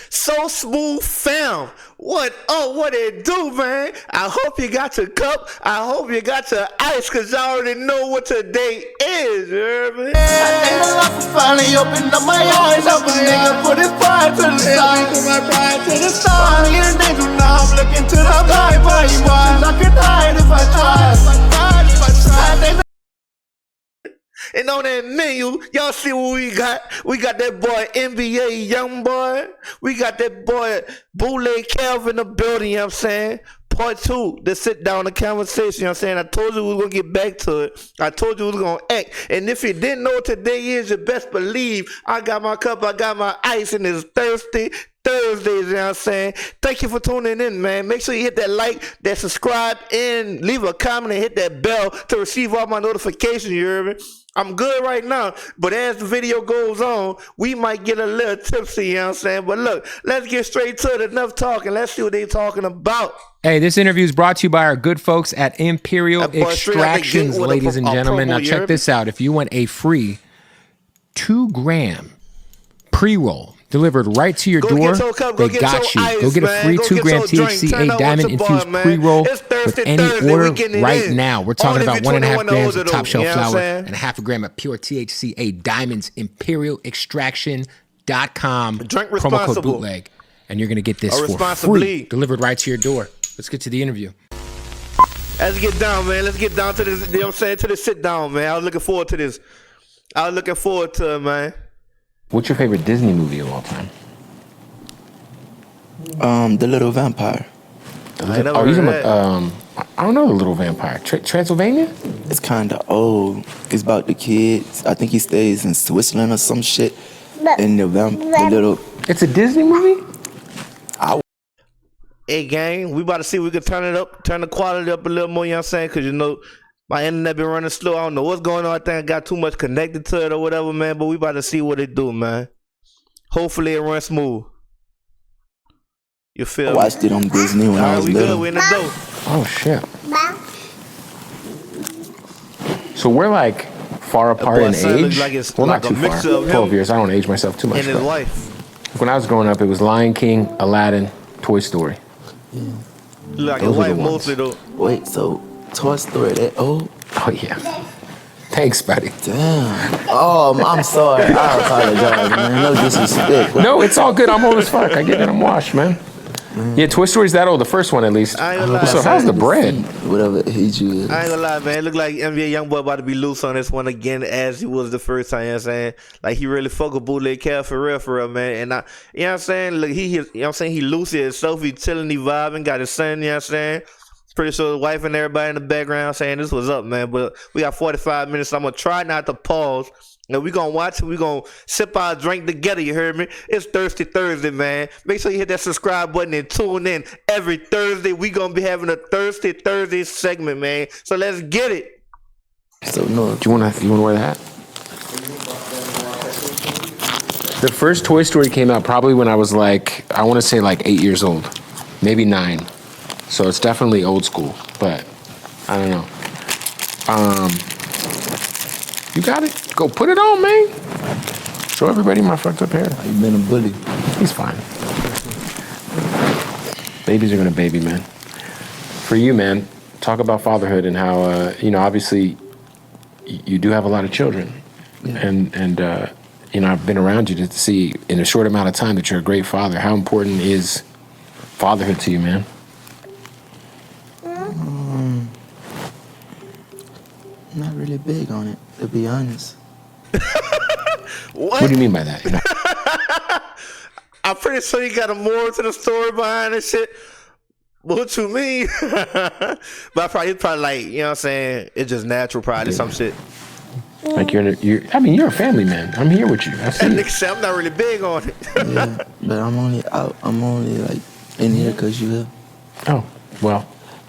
So Smooth fam, what it do, man? I hope you got your cup. I hope you got your ice, cause I already know what today is, you hear me? I thank the Lord for finally opening up my eyes. Help a nigga put his pride to the side. Put my pride to the side. Finally in danger, now I'm looking to the sky. I could hide if I tried. I think And on that menu, y'all see what we got? We got that boy NBA YoungBoy. We got that boy BOOTLEG KEV in the building, you know what I'm saying? Part 2, the sit down, the conversation, you know what I'm saying? I told you we was going to get back to it. I told you we was going to act. And if you didn't know what today is, you best believe I got my cup, I got my ice, and it's thirsty Thursdays, you know what I'm saying? Thank you for tuning in, man. Make sure you hit that like, that subscribe, and leave a comment and hit that bell to receive all my notifications, you hear me? I'm good right now, but as the video goes on, we might get a little tipsy, you know what I'm saying? But look, let's get straight to it. Enough talking. Let's see what they talking about. Hey, this interview is brought to you by our good folks at Imperial Extractions, ladies and gentlemen. Now check this out. If you want a free 2-gram pre-roll delivered right to your door, they got you. Go get a free 2-gram THCA diamond infused pre-roll with any order right now. We're talking about 1.5 grams of top shelf flower and 0.5 gram of pure THCA diamonds. ImperialExtraction.com. Promo code bootleg, and you're gonna get this for free delivered right to your door. Let's get to the interview. Let's get down, man. Let's get down to this. You know what I'm saying? To the sit down, man. I was looking forward to this. I was looking forward to it, man. What's your favorite Disney movie of all time? The Little Vampire. I don't know The Little Vampire. Transylvania? It's kind of old. It's about the kids. I think he stays in Switzerland or some shit. And the little. It's a Disney movie? Hey, gang, we about to see if we can turn it up, turn the quality up a little more, you know what I'm saying? Because, you know, my internet been running slow. I don't know what's going on. I think I got too much connected to it or whatever, man. But we about to see what it do, man. Hopefully it runs smooth. You feel me? I watched it on Disney when I was little. We in the dough. Oh, shit. So we're like far apart in age. Like it's well, like not too far. 12 years. I don't age myself too much. And his wife. When I was growing up, it was Lion King, Aladdin, Toy Story. Yeah. Like his wife mostly, though. Wait, so Toy Story that old? Oh, yeah. Thanks, buddy. Damn. Oh, I'm sorry. I apologize, man. No disrespect. No, it's all good. I'm old as fuck. I get it. I'm washed, man. Yeah, Toy Story's that old. The first one, at least. I ain't gonna lie. So how's the bread? Whatever age you is. I ain't gonna lie, man. It look like NBA YoungBoy about to be loose on this one again, as he was the first time. You know what I'm saying? Like, he really fuck with BOOTLEG KEV for real, man. And you know what I'm saying? Look, you know what I'm saying? He loose himself. He chilling, he vibing, got his son. You know what I'm saying? Pretty sure his wife and everybody in the background saying this was up, man. But we got 45 minutes. So I'm gonna try not to pause. And we gonna watch it. We gonna sip our drink together. You heard me? It's Thirsty Thursday, man. Make sure you hit that subscribe button and tune in every Thursday. We gonna be having a Thirsty Thursday segment, man. So let's get it. So no, Do you wanna wear that? The first Toy Story came out probably when I was like, I want to say like 8 years old, maybe 9. So it's definitely old school, but I don't know. You got it. Go put it on, man. Show everybody my fucked up hair. you been a bully. He's fine. Babies are gonna baby, man. For you, man, talk about fatherhood and how, you know, obviously you do have a lot of children. Yeah. And you know, I've been around you to see in a short amount of time that you're a great father. How important is fatherhood to you, man? Not really big on it, to be honest. What do you mean by that? You know? I'm pretty sure you got a moral to the story behind this shit. What you mean? But it's probably like, you know what I'm saying? It's just natural, probably some shit. Like you're a family man. I'm here with you. I see. Nigga said I'm not really big on it. Yeah, but I'm only like in here because you here. Oh, well,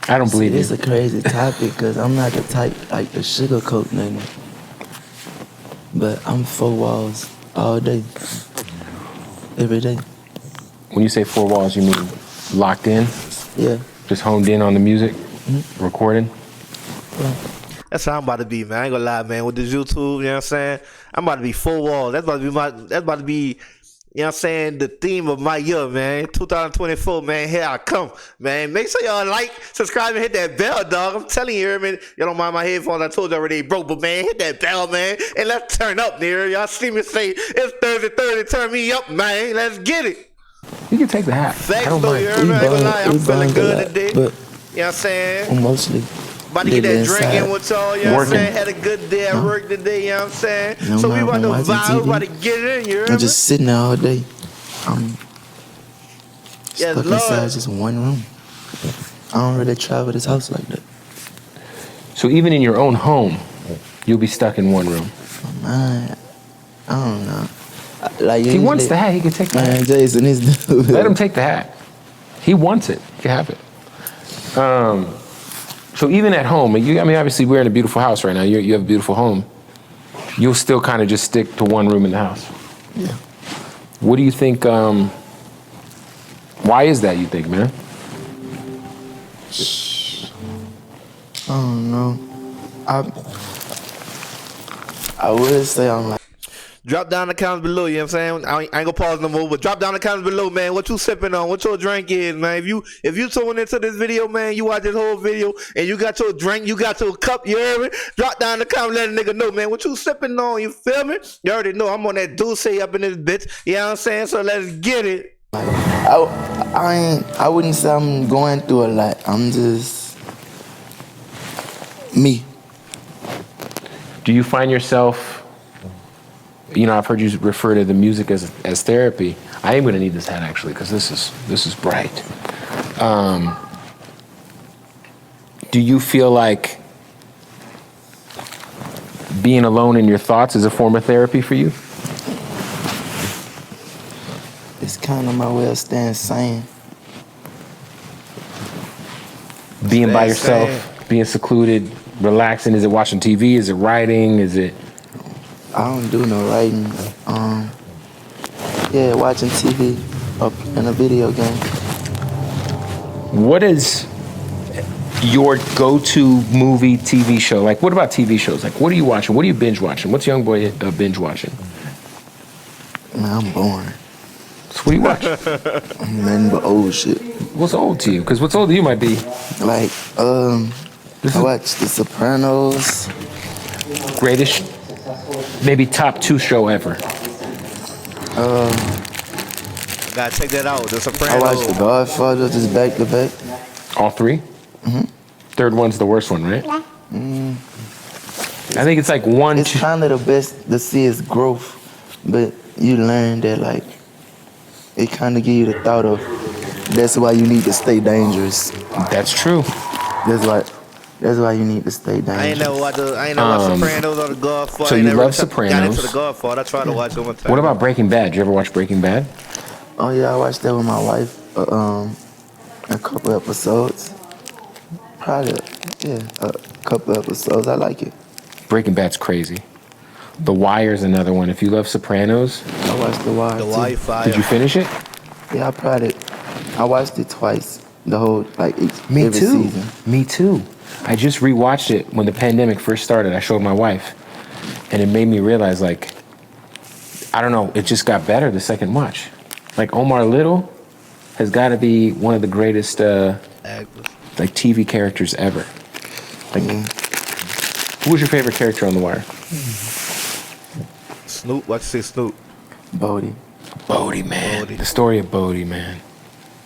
I don't believe you. It's a crazy topic because I'm not the type like the sugarcoat nigga. But I'm 4 walls all day, every day. When you say 4 walls, you mean locked in? Yeah. Just honed in on the music, recording? Yeah. That's how I'm about to be, man. I ain't gonna lie, man. With this YouTube, you know what I'm saying? I'm about to be 4 walls. That's about to be you know what I'm saying, the theme of my year, man. 2024, man. Here I come, man. Make sure y'all like, subscribe, and hit that bell, dog. I'm telling you, man. Y'all don't mind my headphones. I told you already they broke, but man, hit that bell, man. And let's turn up, nigga. Y'all see me say, it's Thursday, turn me up, man. Let's get it. You can take the hat. Thanks, though, you heard me? I ain't gonna lie. I'm feeling good today. You know what I'm saying? Mostly. About to get that drinking with y'all, you know what I'm saying? Had a good day at work today, you know what I'm saying? So we about to vibe, we about to get it in, you heard me? I'm just sitting there all day. I'm yes, stuck Lord. inside just one room. I don't really travel this house like that. So even in your own home, you'll be stuck in one room. Man, I don't know. Like, If he wants the hat, he can take the hat. Jason is dude. Let him take the hat. He wants it. He can have it. So even at home, I mean, obviously we're in a beautiful house right now. You have a beautiful home. You'll still kind of just stick to one room in the house. Yeah. What do you think? Why is that, you think, man? I don't know. I would say I'm like. Drop down the comments below, you know what I'm saying? I ain't gonna pause no more, but drop down the comments below, man. What you sipping on? What your drink is, man? If you tune into this video, man, you watch this whole video and you got your drink, you got your cup, you heard me? Drop down the comments, let a nigga know, man. What you sipping on? You feel me? You already know I'm on that Dulce up in this bitch. You know what I'm saying? So let's get it. I wouldn't say I'm going through a lot. I'm just me. Do you find yourself, you know, I've heard you refer to the music as therapy. I am gonna need this hat actually, because this is bright. Do you feel like being alone in your thoughts is a form of therapy for you? It's kind of my way of staying sane. Being by yourself, being secluded, relaxing. Is it watching TV? Is it writing? Is it? I don't do no writing. Yeah, watching TV or playing a video game. What is your go-to movie, TV show? Like, what about TV shows? Like, what are you watching? What are you binge watching? What's YoungBoy binge watching? Man, I'm boring. So what do you watch? Nothing but old shit. What's old to you? Because what's old to you might be... Like, I watch The Sopranos. Greatest, maybe top 2 show ever. Gotta take that out. The Sopranos. I watched The Godfather just back to back. All 3? Mm-hmm. Third one's the worst one, right? I think it's like one... It's kind of the best to see his growth, but you learn that, like, it kind of give you the thought of, that's why you need to stay dangerous. That's true. That's why you need to stay dangerous. I ain't never watched Sopranos or The Godfather. So you love Sopranos. Got into The Godfather. I tried to watch it one time. What about Breaking Bad? Did you ever watch Breaking Bad? Oh yeah, I watched that with my wife. A couple episodes. Probably, yeah, a couple episodes. I like it. Breaking Bad's crazy. The Wire's another one. If you love Sopranos, I watched The Wire. The too. Wire fire. Did you finish it? Yeah, I watched it twice. The whole every season. Me too. I just rewatched it when the pandemic first started. I showed my wife, and it made me realize, like, I don't know, it just got better the second watch. Like, Omar Little has got to be one of the greatest like TV characters ever. Like, who was your favorite character on The Wire? Snoop. Why'd you say Snoop? Bodie, man. The story of Bodie, man.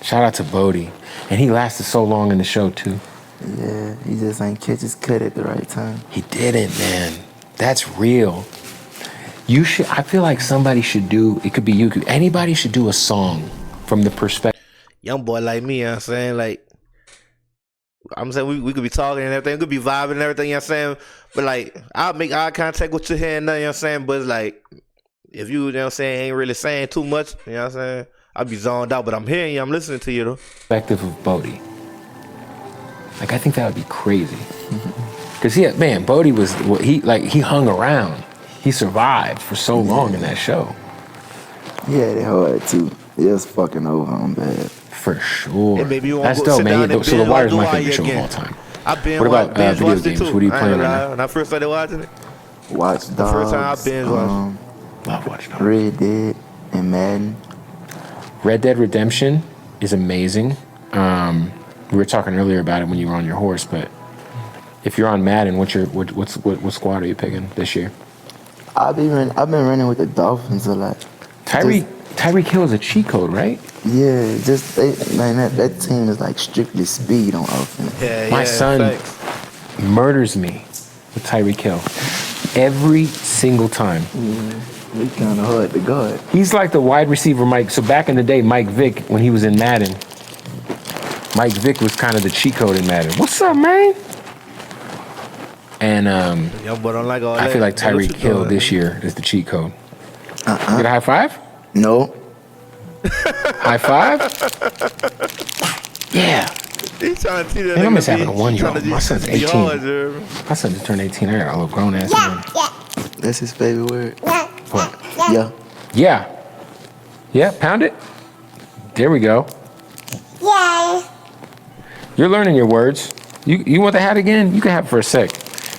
Shout out to Bodie. And he lasted so long in the show, too. Yeah, he just ain't catch his cut at the right time. He didn't, man. That's real. I feel like somebody should do, it could be you, anybody should do a song from the perspective. Young boy like me, you know what I'm saying? Like, I'm saying we could be talking and everything, we could be vibing and everything, you know what I'm saying? But like, I'll make eye contact with your hand, you know what I'm saying? But it's like, if you know what I'm saying, ain't really saying too much, you know what I'm saying? I'll be zoned out, but I'm hearing you, I'm listening to you though. Perspective of Bodie. Like, I think that would be crazy. Cause Bodie was, he hung around. He survived for so long in that show. He had it hard too. He was fucking over on bad. For sure. Maybe you That's dope, man. So The Wire is my favorite show of all time. What about video games? What are you playing right now? When I first started watching it, Watch Dogs. The first time I binge watched. Love watching Dogs. Red Dead. and Madden. Red Dead Redemption is amazing. We were talking earlier about it when you were on your horse, but if you're on Madden, what squad are you picking this year? I've been running with the Dolphins a lot. Tyreek Hill is a cheat code, right? Yeah, just that team is like strictly speed on offense. My son murders me with Tyreek Hill every single time. He's kind of hard to guard. He's like the wide receiver Mike. So back in the day, Mike Vick, when he was in Madden, Mike Vick was kind of the cheat code in Madden. What's up, man? And I feel like Tyreek Hill this year is the cheat code. Get a high five? No. High five? Yeah. He's trying to see that. Man, I'm just having a 1-year-old. My son's 18. My son just turned 18. I got a little grown ass man. That's his favorite word. What? Yeah. Yeah. Yeah, pound it. There we go. Yeah. You're learning your words. You want the hat again? You can have it for a sec.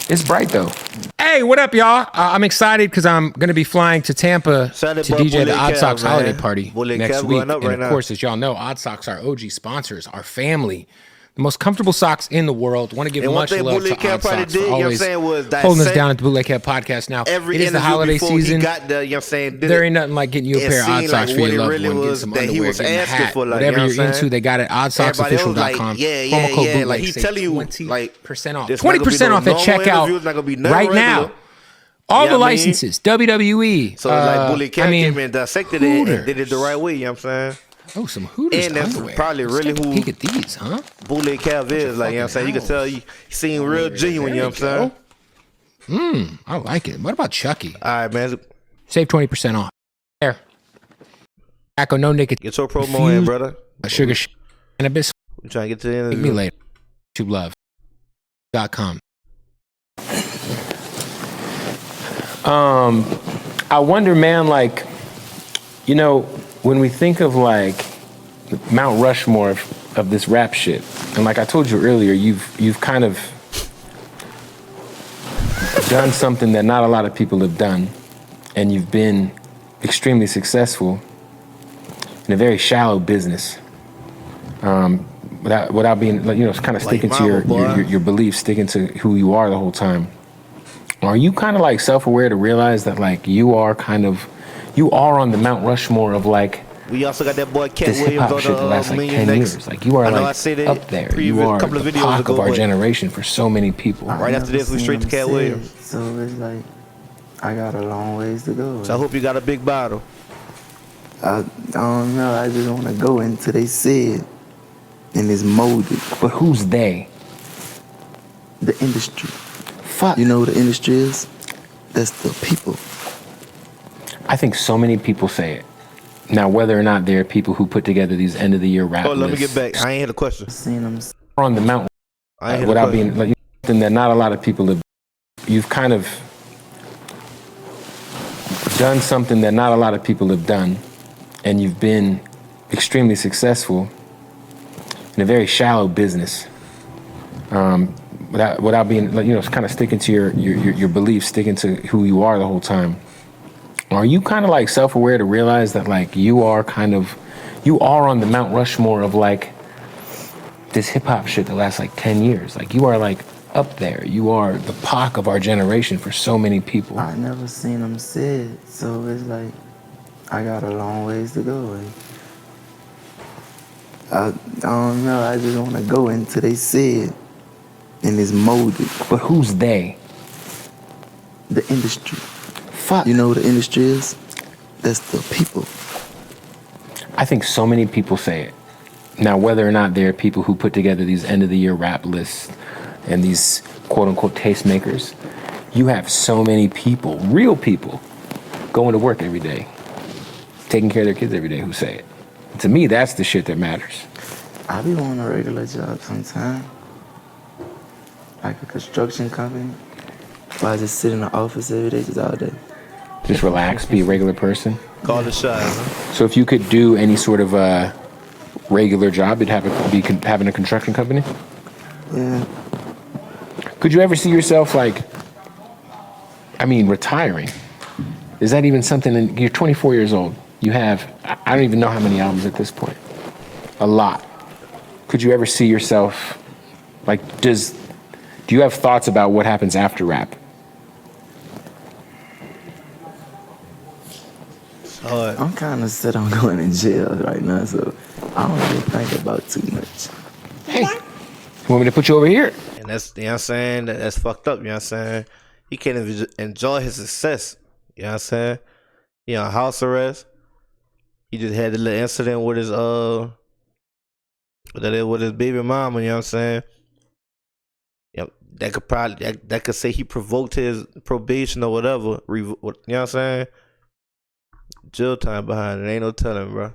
It's bright though. Hey, what up, y'all? I'm excited because I'm going to be flying to Tampa to DJ the Odd Sox holiday party next week. And of course, as y'all know, Odd Sox are OG sponsors, our family. The most comfortable socks in the world. Want to give much love to Odd Sox for always holding us down at the Bootleg Kev podcast. Now, it is the holiday season. There ain't nothing like getting you a pair of Odd Socks for your loved one. Get some underwear, get a hat, whatever you're into. They got it at oddsocksofficial.com. Promo code BOOTLEG. Save 20% off. 20% off at checkout right now. All the licenses, WWE. So like Bully Kev came and dissected it and did it the right way, you know what I'm saying? Oh, some Hooters and that's underwear. Probably really who peek at these, huh? Bully Kev is, like, you know what I'm saying? You can tell you seem real genuine, you know what I'm saying? I like it. What about Chucky? All right, man. Save 20% off. There. Tobacco, no nicotine. Get your promo in, brother. Sugar, cannabis. I'm trying to get to the end of me later. YouTubeLove.com. I wonder, man, like, you know, when we think of like Mount Rushmore of this rap shit, and like I told you earlier, you've kind of done something that not a lot of people have done, and you've been extremely successful in a very shallow business. Without being, you know, kind of sticking to your beliefs, sticking to who you are the whole time. Are you kind of like self-aware to realize that like you are on the Mount Rushmore of like we also got that boy Cat this hip hop shit the last like 10 years. Like you are like up there. You are the Pac of our generation for so many people. Right after this, we straight to Cat Williams. So it's like I got a long ways to go. So I hope you got a big bottle. I don't know. I just want to go into they said and it's molded. But who's they? The industry. Fuck. You know what the industry is? That's the people. I think so many people say it. Now, whether or not there are people who put together these end of the year rap lists. Let me get back. I ain't had a question. Seen them on the mountain without being like something that not a lot of people have. You've kind of done something that not a lot of people have done, and you've been extremely successful in a very shallow business. Without being, you know, kind of sticking to your beliefs, sticking to who you are the whole time. Are you kind of like self-aware to realize that like you are on the Mount Rushmore of like this hip hop shit the last like 10 years? Like you are like up there. You are the Pac of our generation for so many people. I never seen them said, so it's like I got a long ways to go. I don't know. I just want to go into they said. And it's molded. But who's they? The industry. Fuck. You know what the industry is? That's the people. I think so many people say it. Now, whether or not there are people who put together these end of the year rap lists and these quote unquote tastemakers, you have so many people, real people, going to work every day, taking care of their kids every day who say it. To me, that's the shit that matters. I be on a regular job sometime. Like a construction company. Or I just sit in the office every day, just all day. Just relax, be a regular person? Call the shot, huh? So if you could do any sort of regular job, it'd be having a construction company? Yeah. Could you ever see yourself like, retiring? Is that even something, you're 24 years old. You have, I don't even know how many albums at this point. A lot. Could you ever see yourself, like, do you have thoughts about what happens after rap? I'm kind of set on going to jail right now, so I don't really think about too much. Hey, you want me to put you over here? And that's, you know what I'm saying? That's fucked up, you know what I'm saying? He can't even enjoy his success, you know what I'm saying? He on house arrest. He just had a little incident with his with his baby mama, you know what I'm saying? Yep, that could probably that could say he provoked his probation or whatever. You know what I'm saying? Jail time behind it, ain't no telling, bro.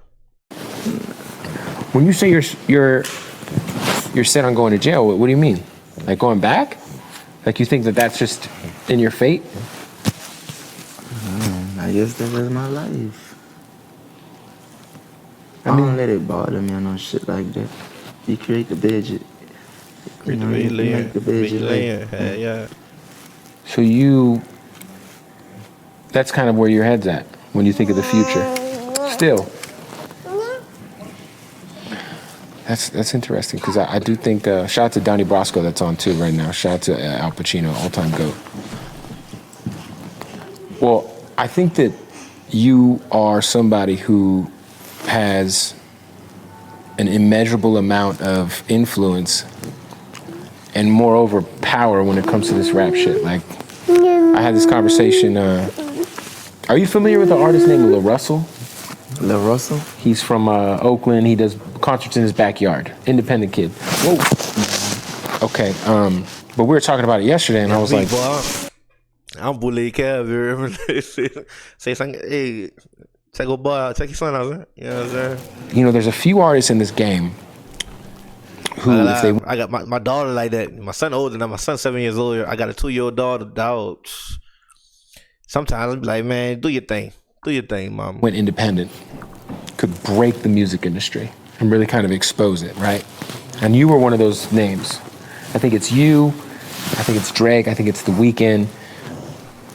When you say you're set on going to jail, what do you mean? Like going back? Like you think that's just in your fate? I guess that was my life. I don't let it bother me or no shit like that. You create the bed, you make the bed you lay. Yeah. So that's kind of where your head's at when you think of the future. Still. That's interesting because I do think, shout out to Donnie Brasco that's on too right now. Shout out to Al Pacino, all-time GOAT. Well, I think that you are somebody who has an immeasurable amount of influence and moreover power when it comes to this rap shit. Like, I had this conversation, are you familiar with the artist named Lil Russell? Lil Russell? He's from Oakland. He does concerts in his backyard. Independent kid. Whoa. Okay, but we were talking about it yesterday and I was like... I'm BOOTLEG KEV. Say something, hey, check your son out, you know what I'm saying? You know, there's a few artists in this game who, I got my daughter like that. My son older now. My son's 7 years older. I got a 2-year-old daughter. Dog. Sometimes I be like, man, do your thing. Do your thing, mom. Went independent, could break the music industry and really kind of expose it, right? And you were one of those names. I think it's you. I think it's Drake. I think it's The Weeknd,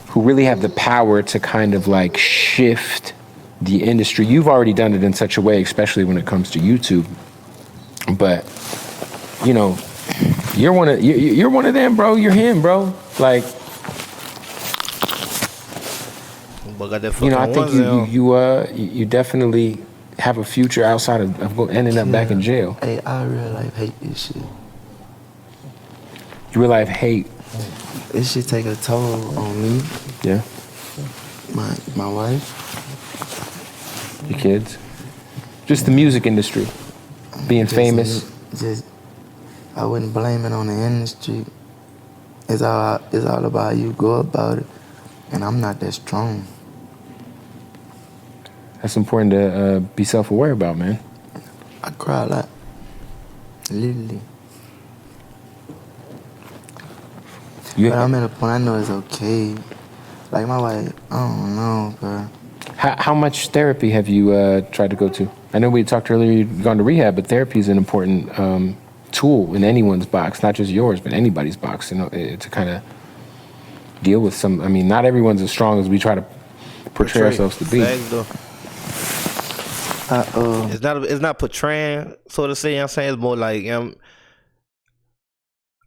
who really have the power to kind of like shift the industry. You've already done it in such a way, especially when it comes to YouTube. But, you know, you're one of them, bro. You're him, bro. Like, you know, I think you definitely have a future outside of ending up back in jail. Hey, I real life hate this shit. You real life hate? This shit take a toll on me. Yeah. My wife. Your kids. Just the music industry. Being famous. I wouldn't blame it on the industry. It's all about how you go about it. And I'm not that strong. That's important to be self-aware about, man. I cry a lot. Literally. But I'm at a point I know it's okay. Like my wife, I don't know, bro. How much therapy have you tried to go to? I know we talked earlier you've gone to rehab, but therapy is an important tool in anyone's box, not just yours, but anybody's box, you know, to kind of deal with some. I mean, not everyone's as strong as we try to portray ourselves to be. It's not portraying, so to say, you know what I'm saying? It's more like,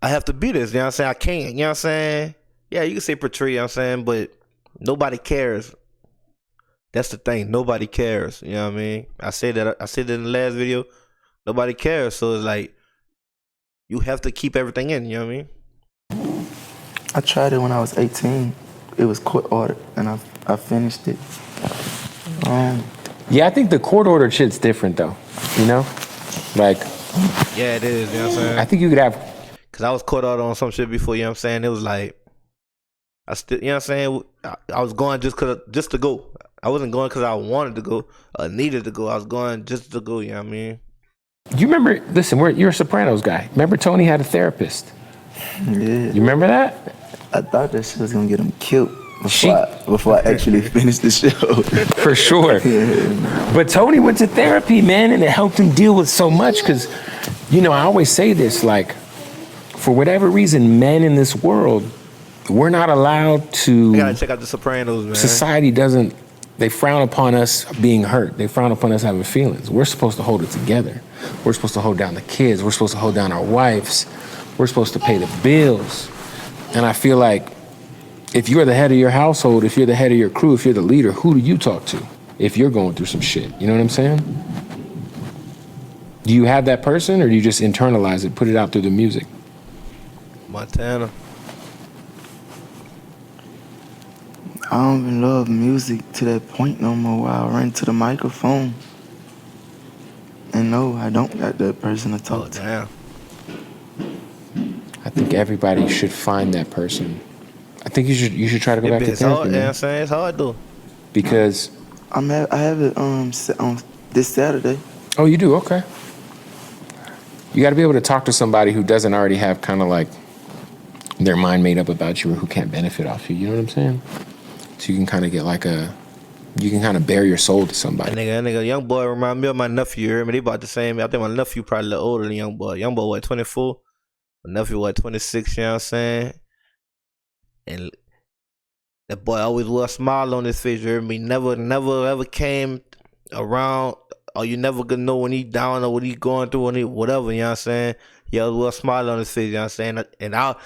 I have to be this, you know what I'm saying? I can't, you know what I'm saying? Yeah, you can say portray, you know what I'm saying? But nobody cares. That's the thing. Nobody cares. You know what I mean? I said that in the last video. Nobody cares. So it's like, you have to keep everything in, you know what I mean? I tried it when I was 18. It was court ordered, and I finished it. Yeah, I think the court ordered shit's different, though. You know? Like... Yeah, it is, you know what I'm saying? I think you could have... Because I was caught out on some shit before, you know what I'm saying? It was like... I still, you know what I'm saying? I was going just to go. I wasn't going because I wanted to go or needed to go. I was going just to go, you know what I mean? You remember, listen, you're a Sopranos guy. Remember Tony had a therapist? Yeah. You remember that? I thought that shit was going to get him killed before I actually finished the show. For sure. Yeah. But Tony went to therapy, man, and it helped him deal with so much because, you know, I always say this, like, for whatever reason, men in this world, we're not allowed to... You gotta check out The Sopranos, man. Society doesn't They frown upon us being hurt. They frown upon us having feelings. We're supposed to hold it together. We're supposed to hold down the kids. We're supposed to hold down our wives. We're supposed to pay the bills. And I feel like if you're the head of your household, if you're the head of your crew, if you're the leader, who do you talk to if you're going through some shit? You know what I'm saying? Do you have that person, or do you just internalize it, put it out through the music? Montana. I don't even love music to that point no more where I run to the microphone. And no, I don't got that person to talk to. Damn. I think everybody should find that person. I think you should try to go back to therapy. Yeah, I'm saying it's hard though. Because I have it on this Saturday. Oh, you do? Okay. You got to be able to talk to somebody who doesn't already have kind of like their mind made up about you, or who can't benefit off you. You know what I'm saying? So you can kind of get like you can kind of bare your soul to somebody. That nigga, young boy remind me of my nephew. You hear me? They about the same. I think my nephew probably a little older than young boy. Young boy, what, 24? My nephew, what, 26, you know what I'm saying? And that boy always wore a smile on his face, you hear me? Never ever came around, or you never gonna know when he down or what he going through, when he whatever, you know what I'm saying? He always wore a smile on his face, you know what I'm saying? And I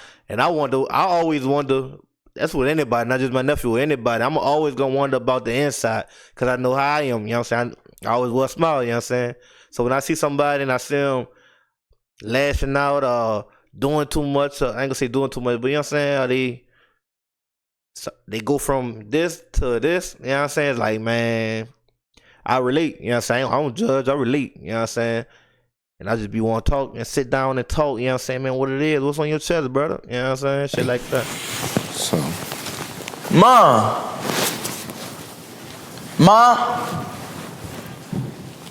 always wonder, that's with anybody, not just my nephew, with anybody. I'm always gonna wonder about the inside, because I know how I am, you know what I'm saying? I always wear a smile, you know what I'm saying? So when I see somebody and I see them lashing out or doing too much, I ain't gonna say doing too much, but you know what I'm saying? They go from this to this, you know what I'm saying? It's like, man, I relate, you know what I'm saying? I don't judge, I relate, you know what I'm saying? And I just be want to talk and sit down and talk, you know what I'm saying, man, what it is, what's on your chest, brother, you know what I'm saying? Shit like that. So, Ma,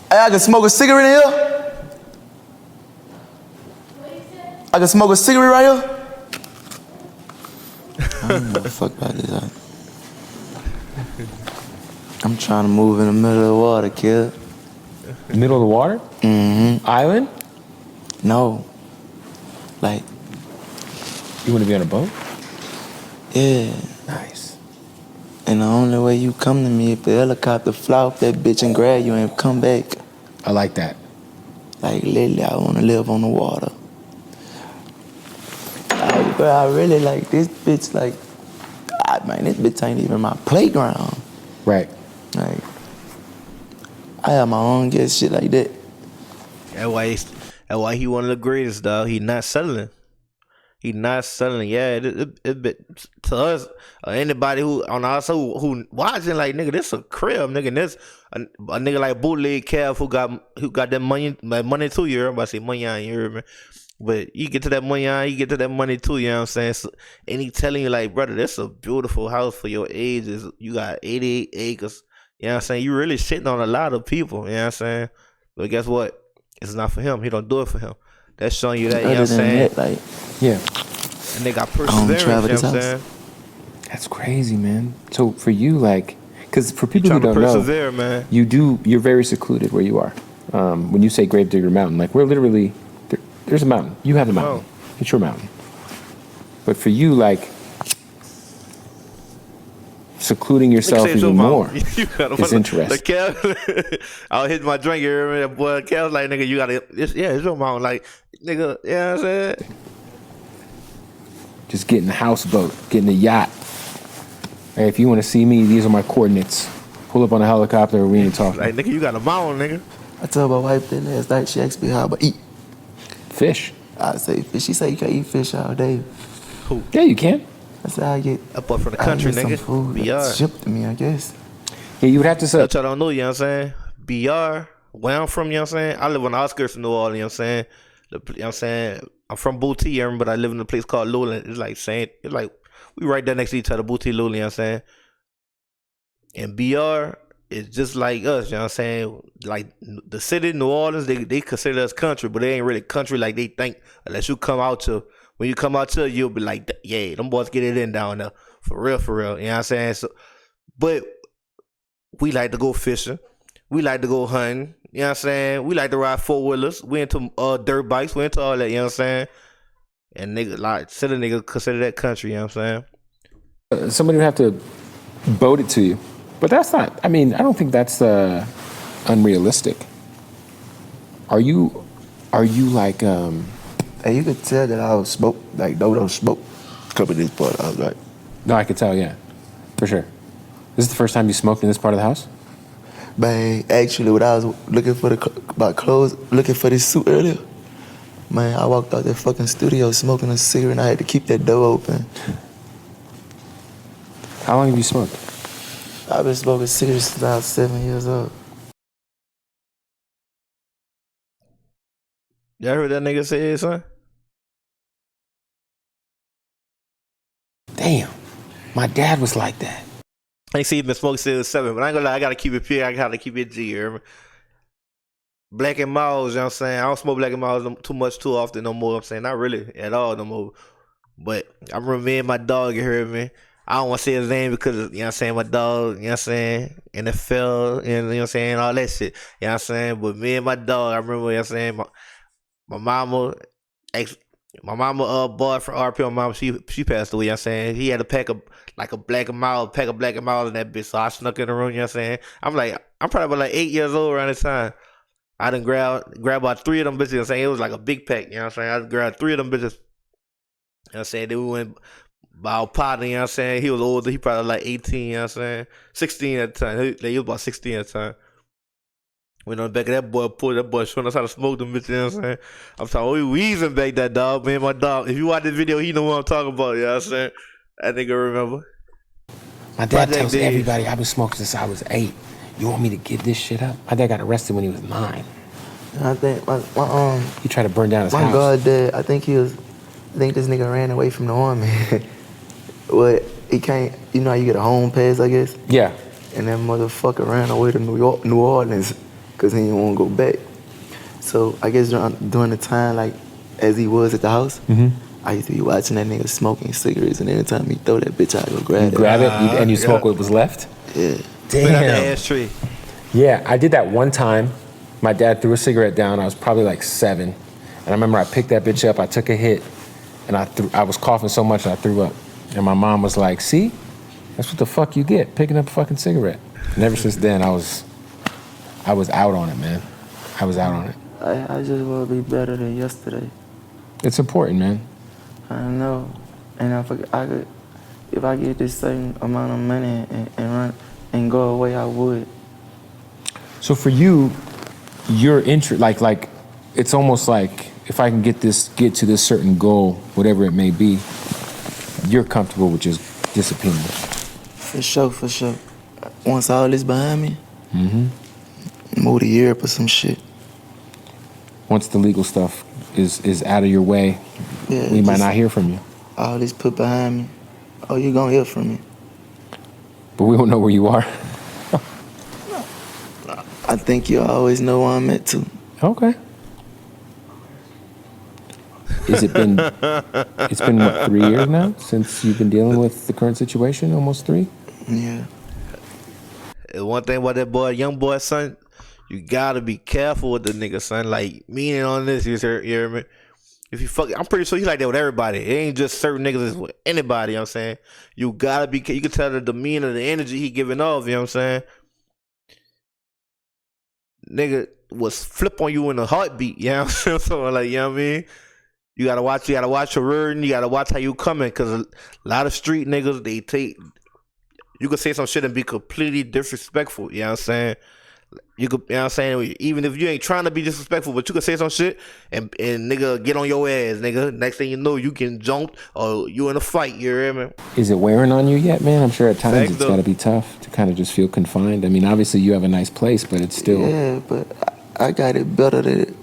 hey, I can smoke a cigarette in here? I can smoke a cigarette right here? I don't know the fuck about this. I'm trying to move in the middle of the water, kid. Middle of the water? Mm-hmm. Island? No. Like, you want to be on a boat? yeah. Nice. And the only way you come to me if the helicopter fly off that bitch and grab you and come back. I like that. Like, lately, I want to live on the water. But I really like this bitch, like, God, man, this bitch ain't even my playground. Right. Like, I have my own get shit like that. That's why he one of the greatest, dog. He not settling. He not selling. Yeah, it to us, anybody who on us who watching, like, nigga, this a crib, nigga. And this a nigga like Bootleg Kev who got that money too. You hear me? I say money on, you hear me? But you get to that money on, you get to that money too. You know what I'm saying? So, and he telling you, like, brother, this a beautiful house for your age. You got 88 acres. You know what I'm saying? You really shitting on a lot of people. You know what I'm saying? But guess what? It's not for him. He don't do it for him. That's showing you that. You know what I'm saying? That, like, yeah. And they got perseverance, you know what I'm saying? That's crazy, man. So for you, like, because for people who don't know, man. You're very secluded where you are. When you say Gravedigger Mountain, like, we're literally, there's a mountain. You have the mountain. It's your mountain. But for you, like, secluding yourself even more is interesting. I'll hit my drink here, and boy, Kel's like, nigga, you gotta, it's your mountain. Like, nigga, you know what I'm saying? Just getting a houseboat, getting a yacht. Hey, if you want to see me, these are my coordinates. Pull up on a helicopter, we ain't talking. Like, nigga, you got a mountain, nigga. I told my wife that last night. She asked me how I eat fish. I say fish. She said you can't eat fish all day. Who? Yeah, you can. I said I get up from the country, nigga. Some food shipped to me, I guess. Yeah, you would have to say. That's what I don't know, you know what I'm saying? BR, where I'm from, you know what I'm saying? I live on the outskirts of New Orleans, you know what I'm saying? You know what I'm saying? I'm from Booty, but I live in a place called Lowland. It's like we right there next to each other, Booty, Lowland, you know what I'm saying? And BR is just like us, you know what I'm saying? Like the city, New Orleans, they consider us country, but they ain't really country like they think. Unless you come out to, when you come out to, you'll be like, yeah, them boys get it in down there. For real, you know what I'm saying? So, but we like to go fishing. We like to go hunting. You know what I'm saying? We like to ride four-wheelers. We into dirt bikes. We into all that, you know what I'm saying? And nigga, like, silly nigga consider that country, you know what I'm saying? Somebody would have to boat it to you. But that's not, I mean, I don't think that's unrealistic. Are you like, Hey, you could tell that I was smoke, like Dodo smoke a couple of these part. I was like, no, I could tell, yeah, for sure. This is the first time you smoked in this part of the house? man, actually, when I was looking for my clothes, looking for this suit earlier, man, I walked out that fucking studio smoking a cigarette and I had to keep that door open. How long have you smoked? I've been smoking cigarettes since I was 7 years old. Y'all heard that nigga say it, son? Damn, my dad was like that. I ain't seen him been smoking since 7, but I ain't gonna lie, I gotta keep it pure, I gotta keep it G, you hear me? Black and Miles, you know what I'm saying? I don't smoke Black and Miles too much too often no more, I'm saying, not really at all no more. But I remember me and my dog, you heard me? I don't want to say his name because, you know what I'm saying, my dog, you know what I'm saying, NFL, and you know what I'm saying, all that shit, you know what I'm saying? But me and my dog, I remember, you know what I'm saying, my mama, boy from RP, my mama, she passed away, you know what I'm saying? He had a pack of Black and Miles in that bitch, so I snuck in the room, you know what I'm saying? I'm probably about like 8 years old around this time. I done grab about 3 of them bitches, you know what I'm saying? It was like a big pack, you know what I'm saying? I grabbed 3 of them bitches, you know what I'm saying? Then we went by our partner, you know what I'm saying? He was older, he probably like 18, you know what I'm saying? 16 at the time, he was about 16 at the time. Went on the back of that boy showing us how to smoke them bitches, you know what I'm saying? I'm talking, we wheezing back that dog, man, my dog. If you watch this video, he know what I'm talking about, you know what I'm saying? That nigga remember. My dad tells everybody I've been smoking since I was 8. You want me to give this shit up? My dad got arrested when he was 9. I think He tried to burn down his my house. goddad, I think this nigga ran away from the army. Well, he can't, you know how you get a home pass, I guess? Yeah. And that motherfucker ran away to New Orleans because he didn't want to go back. So I guess during the time, like, as he was at the house, I used to be watching that nigga smoking cigarettes, and anytime he throw that bitch, I go grab it. Grab it and you smoke what was left? Yeah. Put out the Damn. ashtray. Yeah, I did that one time. My dad threw a cigarette down. I was probably like 7. And I remember I picked that bitch up, I took a hit, and I was coughing so much I threw up. And my mom was like, see? That's what the fuck you get, picking up a fucking cigarette. And ever since then, I was out on it, man. I was out on it. I just want to be better than yesterday. It's important, man. I know. And if I get this certain amount of money and run and go away, I would. So for you, your interest, like, it's almost like if I can get to this certain goal, whatever it may be, you're comfortable with just disappearing. For sure. Once all this behind me, move to Europe or some shit. Once the legal stuff is out of your way, Yeah, we might not hear from you. All this put behind me, oh, you gonna hear from me. But we don't know where you are. I think you always know where I'm at too. Okay. It's been what, 3 years now since you've been dealing with the current situation? Almost 3? Yeah. One thing about that boy, young boy, son, you gotta be careful with the nigga, son. Like, meaning on this, you hear me? If you fuck, I'm pretty sure he like that with everybody. It ain't just certain niggas, it's with anybody, you know what I'm saying? You gotta be, you can tell the demeanor, the energy he giving off, you know what I'm saying? Nigga was flip on you in a heartbeat, you know what I'm saying? So, like, you know what I mean? You gotta watch your word, and you gotta watch how you coming, cause a lot of street niggas, you could say some shit and be completely disrespectful, you know what I'm saying? You could, you know what I'm saying? Even if you ain't trying to be disrespectful, but you could say some shit and nigga get on your ass, nigga. Next thing you know, you getting jumped or you in a fight, you hear me? Is it wearing on you yet, man? I'm sure at times it's gotta be tough to kind of just feel confined. I mean, obviously you have a nice place, but it's still... Yeah, but I got it better than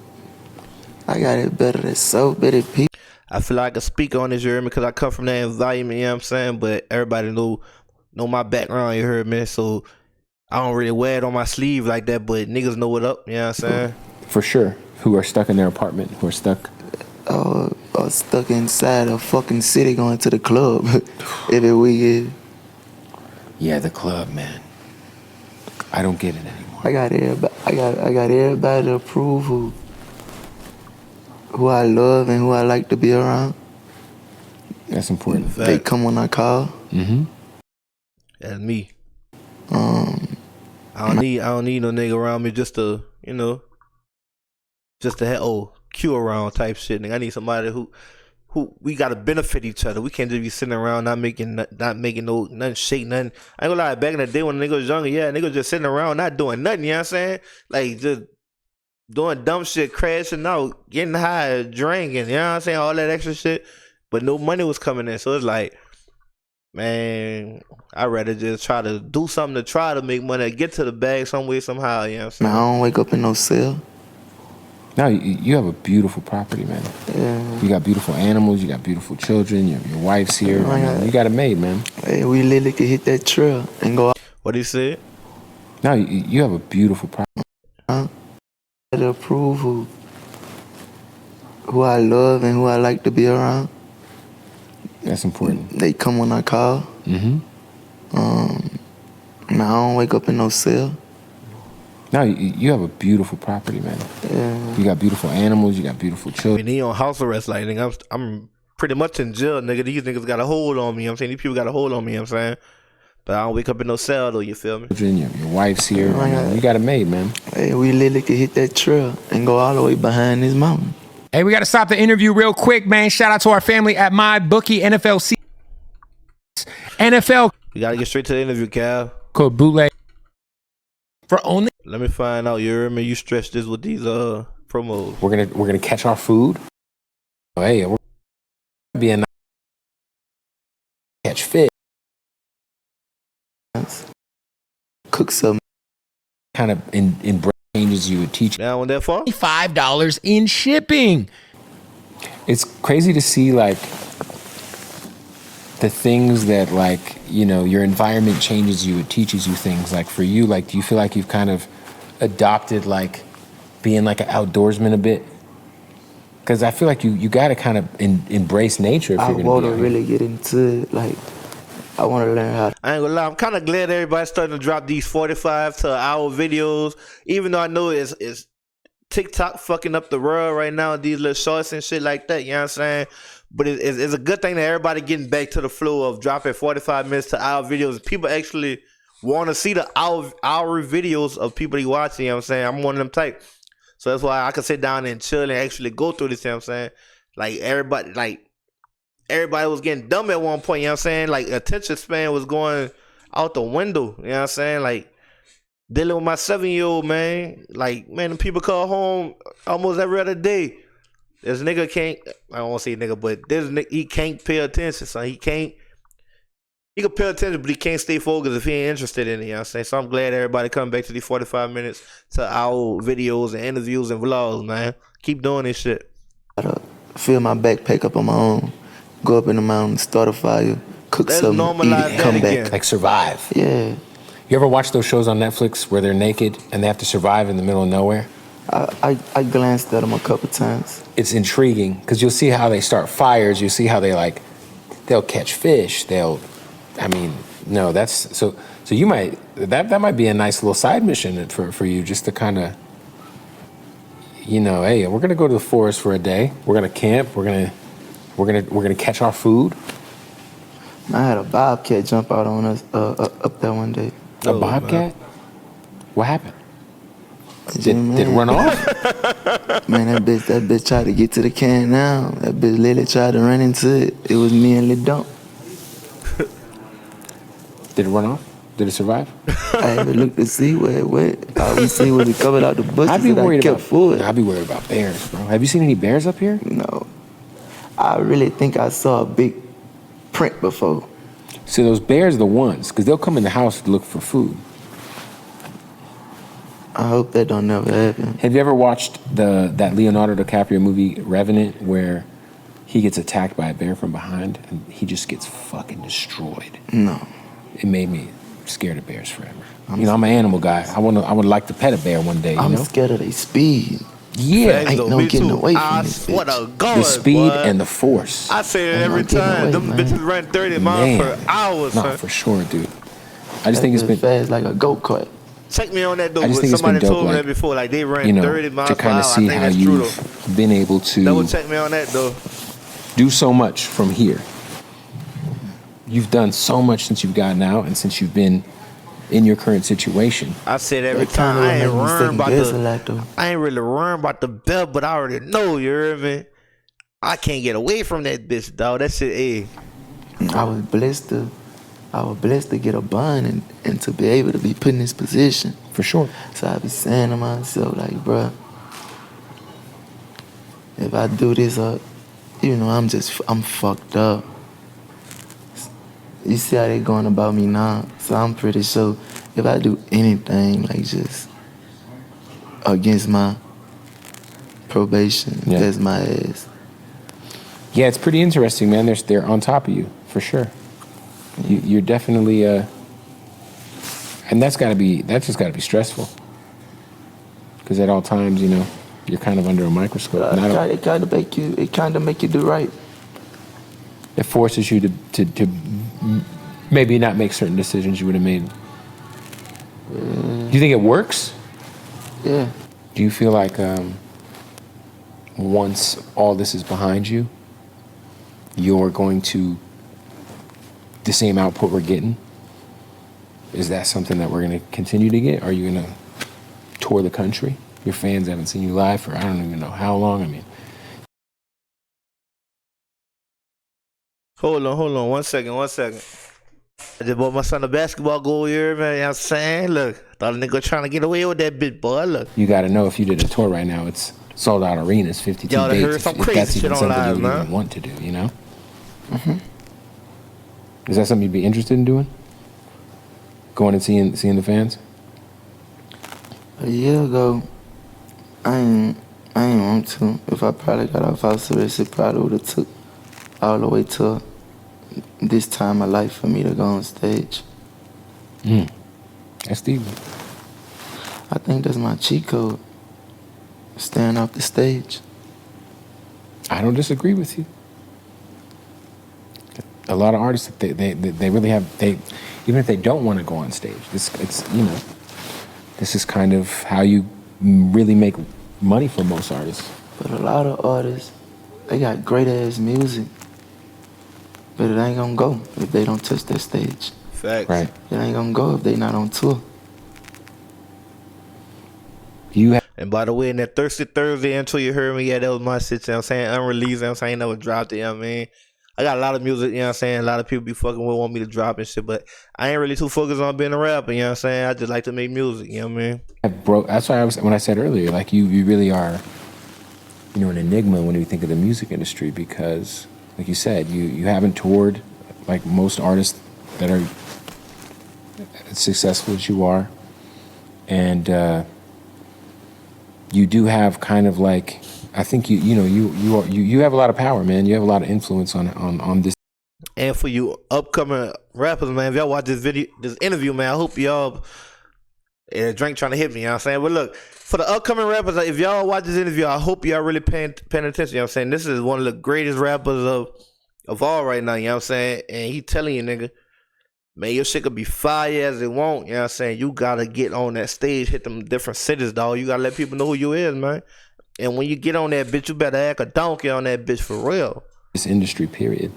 so many people. I feel like I can speak on this, you hear me? Because I come from that environment, you know what I'm saying? But everybody know my background, you heard me? So I don't really wear it on my sleeve like that, but niggas know what up, you know what I'm saying? For sure. Who are stuck in their apartment, who are stuck... stuck inside a fucking city going to the club every weekend. Yeah, the club, man. I don't get it anymore. I got everybody to approve who I love and who I like to be around. That's important. They come when I call. Mm-hmm. That's me. I don't need no nigga around me just to, you know, just to have Q around type shit. Nigga, I need somebody who we gotta benefit each other. We can't just be sitting around not making nothing shake, nothing. I ain't gonna lie, back in the day when nigga was younger, yeah, nigga was just sitting around not doing nothing, you know what I'm saying? Like just doing dumb shit, crashing out, getting high, drinking, you know what I'm saying? All that extra shit. But no money was coming in. So it's like, man, I'd rather just try to do something to try to make money, get to the bag some way, somehow, you know what I'm saying? Man, I don't wake up in no cell. No, you have a beautiful property, man. Yeah. You got beautiful animals, you got beautiful children, your wife's here. You got it made, man. Hey, we literally could hit that trail and go out. What he said? No, you have a beautiful property. To prove who I love and who I like to be around. That's important. They come when I call. Mm-hmm. Man, I don't wake up in no cell. No, you have a beautiful property, man. Yeah. You got beautiful animals, you got beautiful I children. mean, he on house arrest, like, nigga, I'm pretty much in jail, nigga. These niggas got a hold on me, you know what I'm saying? These people got a hold on me, you know what I'm saying? But I don't wake up in no cell, though, you feel me? Your wife's here. You got it made, man. Hey, we literally could hit that trail and go all the way behind this mountain. Hey, we got to stop the interview real quick, man. Shout out to our family at MyBookie NFL NFL. We gotta get straight to the interview, Cal. Code bootleg for only. Let me find out. You heard me? You stretch this with these promos. We're gonna catch our food. Hey, we're gonna be a nice catch fish. Cook some. Kind of in changes you would teach. Now, when that far? $5 in shipping. It's crazy to see like the things that, like, you know, your environment changes you, it teaches you things. Like for you, like, do you feel like you've kind of adopted like being like an outdoorsman a bit? Because I feel like you got to kind of embrace nature if I you're going want to to really get into it. Like, I want to learn how. I ain't gonna lie, I'm kind of glad everybody's starting to drop these 45 to an hour videos, even though I know it's TikTok fucking up the world right now, these little shorts and shit like that, you know what I'm saying? But it's a good thing that everybody getting back to the flow of dropping 45 minutes to hour videos. People actually want to see the hour videos of people they watching, you know what I'm saying? I'm one of them type. So that's why I can sit down and chill and actually go through this, you know what I'm saying? Like everybody was getting dumb at one point, you know what I'm saying? Like attention span was going out the window, you know what I'm saying? Like dealing with my 7-year-old, man. Like, man, the people call home almost every other day. This nigga can't, I don't want to say nigga, but this nigga, he can't pay attention, so he can pay attention, but he can't stay focused if he ain't interested in it, you know what I'm saying? So I'm glad everybody coming back to these 45 minutes to our videos and interviews and vlogs, man. Keep doing this shit. Fill my backpack up on my own, go up in the mountains, start a fire, cook something, eat it, come back. Like survive. Yeah. You ever watch those shows on Netflix where they're naked and they have to survive in the middle of nowhere? I glanced at them a couple times. It's intriguing because you'll see how they start fires. You'll see how they'll catch fish. So you might, that might be a nice little side mission for you, just to kind of, you know, hey, we're gonna go to the forest for a day. We're gonna camp. We're gonna catch our food. I had a bobcat jump out on us up there one day. A bobcat? Man. What happened? Did it run off? Man, that bitch tried to get to the can now. That bitch literally tried to run into it. It was me and Lil Dump. Did it run off? Did it survive? I haven't looked to see where it went. All we seen was it covered out the bushes. I'd be worried about bears, bro. Have you seen any bears up here? No. I really think I saw a big print before. So those bears are the ones, because they'll come in the house to look for food. I hope that don't never happen. Have you ever watched that Leonardo DiCaprio movie, Revenant, where he gets attacked by a bear from behind and he just gets fucking destroyed? No. It made me scared of bears forever. I'm an animal guy. I would like to pet a bear one day. I'm scared of their speed. Yeah, ain't no getting away from this bitch. What a god, the speed boy. and the force. I say it every time. Them bitches run 30 miles per hour, son. No, for sure, dude. I just think it's been fast like a go-kart. Check me on that, though. I just think Somebody it's been dope, told me like, that before. Like, they ran 30 miles to per kind hour. of see how you've been able to Double check me on that, though. do so much from here. You've done so much since you've gotten out and since you've been in your current situation? I said every time I ain't really worrying about the belt, but I already know, you hear me? I can't get away from that bitch, dog. That shit, I was blessed to get a bond and to be able to be put in this position. For sure. So I be saying to myself, like, bruh, if I do this up, you know, I'm fucked up. You see how they going about me now? So I'm pretty sure if I do anything, like, just against my probation, that's my ass. Yeah, it's pretty interesting, man. They're on top of you, for sure. You're definitely, and that's just gotta be stressful. Because at all times, you know, you're kind of under a microscope. It kind of make you do right. It forces you to maybe not make certain decisions you would have made. Do you think it works? Yeah. Do you feel like once all this is behind you, you're going to the same output we're getting? Is that something that we're going to continue to get? Are you going to tour the country? Your fans haven't seen you live for I don't even know how long. I mean, hold on, 1 second. I just bought my son a basketball goal here, man. You know what I'm saying? Look, thought a nigga trying to get away with that bitch, boy. Look. You got to know if you did a tour right now, it's sold out arenas, 52 Y'all dates. heard some if crazy that's shit even on something live, you man. even want to do, you know? Is that something you'd be interested in doing? Going and seeing the fans? A year ago, I ain't want to. If I probably got off house arrest, it probably would have took all the way to this time of life for me to go on stage. That's deep. I think that's my cheat code. Staying off the stage. I don't disagree with you. A lot of artists, they really have, even if they don't want to go on stage, it's you know, this is kind of how you really make money for most artists. But a lot of artists, they got great ass music, but it ain't gonna go if they don't touch that stage. Facts. Right. It ain't gonna go if they not on tour. And by the way, in that Thirsty Thursday intro you heard me, yeah, that was my shit, you know what I'm saying? Unreleased, you know what I'm saying? I ain't never dropped it, you know what I mean? I got a lot of music, you know what I'm saying? A lot of people be fucking with, want me to drop and shit, but I ain't really too focused on being a rapper, you know what I'm saying? I just like to make music, you know what I mean? That's why when I said earlier, like you really are, you know, an enigma when you think of the music industry, because like you said, you haven't toured like most artists that are as successful as you are. And you do have kind of like, I think you have a lot of power, man. You have a lot of influence on this. And for you upcoming rappers, man, if y'all watch this interview, man, I hope y'all drink trying to hit me, you know what I'm saying? But look, for the upcoming rappers, if y'all watch this interview, I hope y'all really paying attention, you know what I'm saying? This is one of the greatest rappers of all right now, you know what I'm saying? And he telling you, nigga, man, your shit could be fire as it won't, you know what I'm saying? You gotta get on that stage, hit them different cities, dog. You gotta let people know who you is, man. And when you get on that bitch, you better act a donkey on that bitch for real. This industry, period.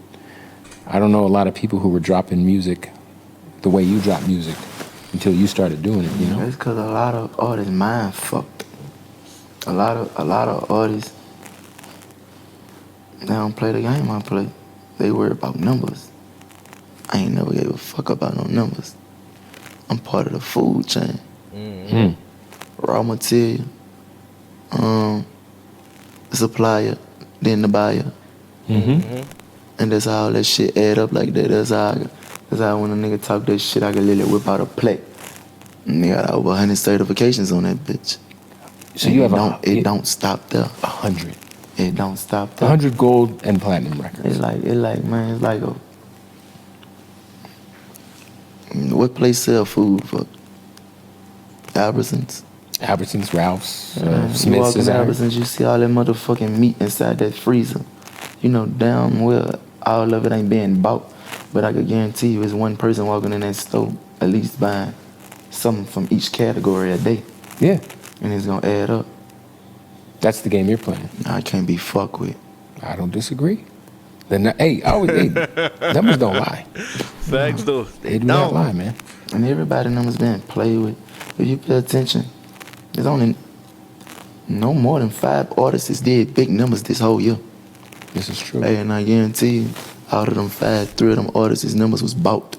I don't know a lot of people who were dropping music the way you drop music until you started doing it, you know? It's because a lot of artists mind fucked. A lot of artists, they don't play the game I play. They worry about numbers. I ain't never gave a fuck about no numbers. I'm part of the food chain. Raw material, the supplier, then the buyer. And that's how all that shit add up like that. That's how when a nigga talk that shit, I can literally whip out a plate. And they got over 100 certifications on that bitch. So and you have it don't stop there. 100. It don't stop there. 100 gold and platinum records. It's like what place sell food for? Albertsons, Ralph's, you walk Smith's. in Albertsons, you see all that motherfucking meat inside that freezer. You know damn well all of it ain't being bought, but I could guarantee you it's one person walking in that store at least buying something from each category a day. Yeah. And it's gonna add up. That's the game you're playing. I can't be fucked with. I don't disagree. Numbers don't lie. Facts though. They do not lie, man. And everybody numbers been played with. If you pay attention, there's only no more than 5 artists did big numbers this whole year. This is true. Hey, and I guarantee you, out of them 5, 3 of them artists' numbers was bought.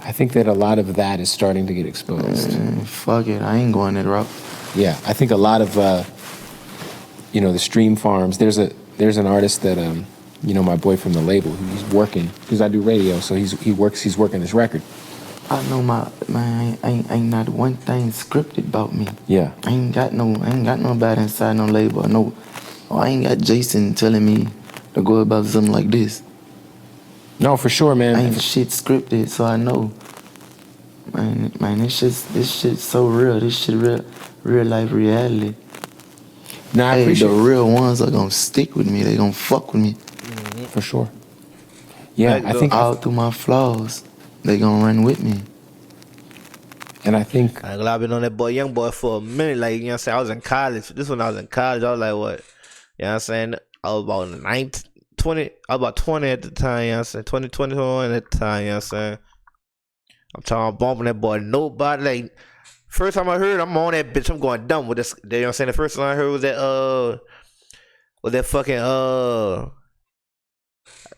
I think that a lot of that is starting to get exposed. Fuck it, I ain't going that route. Yeah, I think a lot of, you know, the stream farms. There's an artist that, you know, my boy from the label, he's working because I do radio, so he's working this record. I know man, ain't not one thing scripted about me. Yeah. I ain't got nobody inside no label. I ain't got Jason telling me to go about something like this. No, for sure, man. Ain't shit scripted, so I know. Man, this shit's so real. This shit real life reality. Nah, I hey, appreciate the real ones are gonna stick with me. They gonna fuck with me. For sure. Yeah, I think all through my flaws, they gonna run with me. And I think I've been on that boy YoungBoy for a minute. Like, you know what I'm saying? I was in college. This when I was in college, I was like, what? You know what I'm saying? I was about 20. I was about 20 at the time, you know what I'm saying? 21 at the time, you know what I'm saying? I'm talking about bumping that boy. Nobody, like, first time I heard, I'm on that bitch. I'm going dumb with this. You know what I'm saying? The first time I heard was that fucking,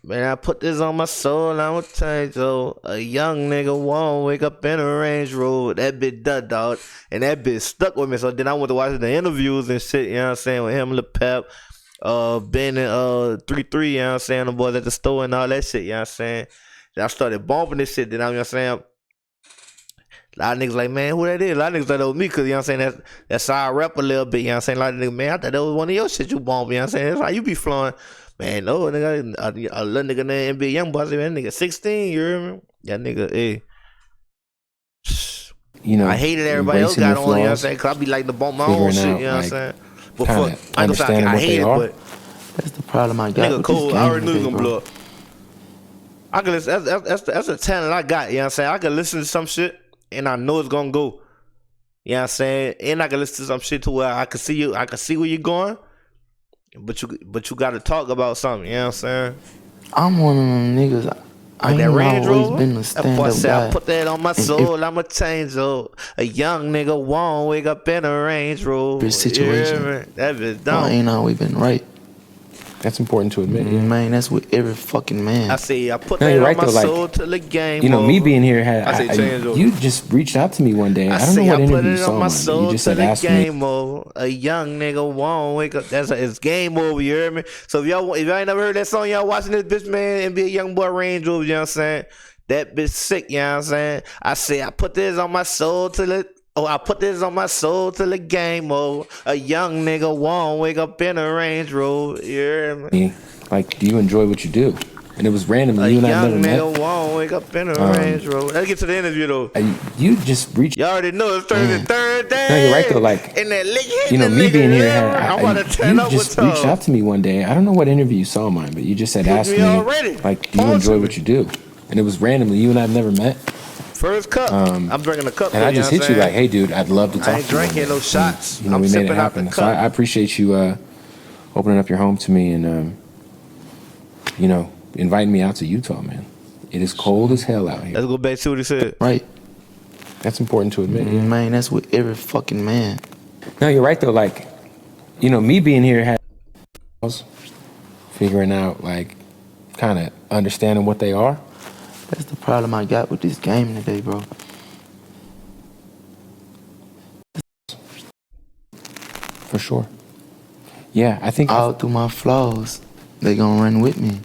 man, I put this on my soul, I'ma change, though. A young nigga won't wake up in a Range Rover. That bitch dog. And that bitch stuck with me. So then I went to watch the interviews and shit, you know what I'm saying, with him, Lil Pep, Ben and 3-3, you know what I'm saying, the boys at the store and all that shit, you know what I'm saying. Then I started bumping this shit, then, you know what I'm saying. A lot of niggas like, man, who that is? A lot of niggas like that was me, cause you know what I'm saying, that's how I rap a little bit, you know what I'm saying. A lot of niggas, man, I thought that was one of your shit you bump, you know what I'm saying. That's how you be flowing. Man, no, nigga, a little nigga named NBA YoungBoy, that nigga 16, you hear me? That nigga, hey. You know, I hated everybody else got on, you know what I'm saying, cause I be like to bump my own shit, you know what I'm saying. But fuck, I ain't gonna say I hate it, but that's the problem I got. Nigga cool, I already knew he gonna blow up. I can listen, that's a talent I got, you know what I'm saying. I can listen to some shit and I know it's gonna go. You know what I'm saying? And I can listen to some shit to where I can see where you're going. But you gotta talk about something, you know what I'm saying? I'm one of them niggas. I ain't always been a stand-up guy. I put that on my soul, I'ma change, though. A young nigga won't wake up in a Range Rover. Situation. Yeah, that bitch dumb. I ain't always been right. That's important to admit. Yeah. Man, that's with every fucking man. I say I put that on my soul till the game. You know, me being here you just reached out to me one day. I don't know what interview you saw. You just said ask me. A young nigga won't wake up. It's game over. You heard me? So if y'all ain't never heard that song, y'all watching this bitch, man, and be a young boy Range Rover. You know what I'm saying? That bitch sick. You know what I'm saying? I say I put this on my soul till it. Oh, I put this on my soul till the game over. A young nigga won't wake up in a Range Rover. You hear me? Like, do you enjoy what you do? And it was randomly. You and I never met. A young nigga won't wake up in a Range Rover. Let's get to the interview though. You just reached. You already know it's Thursday. No, you're right though. Like, in that lick, you know, me being here, you just with reached out to me one day. I don't know what interview you saw mine, but you just said ask me. Like, do you enjoy what you do? And it was randomly. You and I have never met. First cup. I'm drinking a cup. And I just hit you like, hey, dude, I'd love to talk to you. I ain't drinking no shots. And, you know, we made it happen. So I appreciate you opening up your home to me and, you know, inviting me out to Utah, man. It is cold as hell out here. Let's go back to what he said. Right. That's important to admit. Yeah. Man, that's with every fucking man. No, you're right, though. Like, you know, me being here has figuring out, like, kind of understanding what they are. That's the problem I got with this game today, bro. For sure. Yeah, I think all through my flaws, they gonna run with me.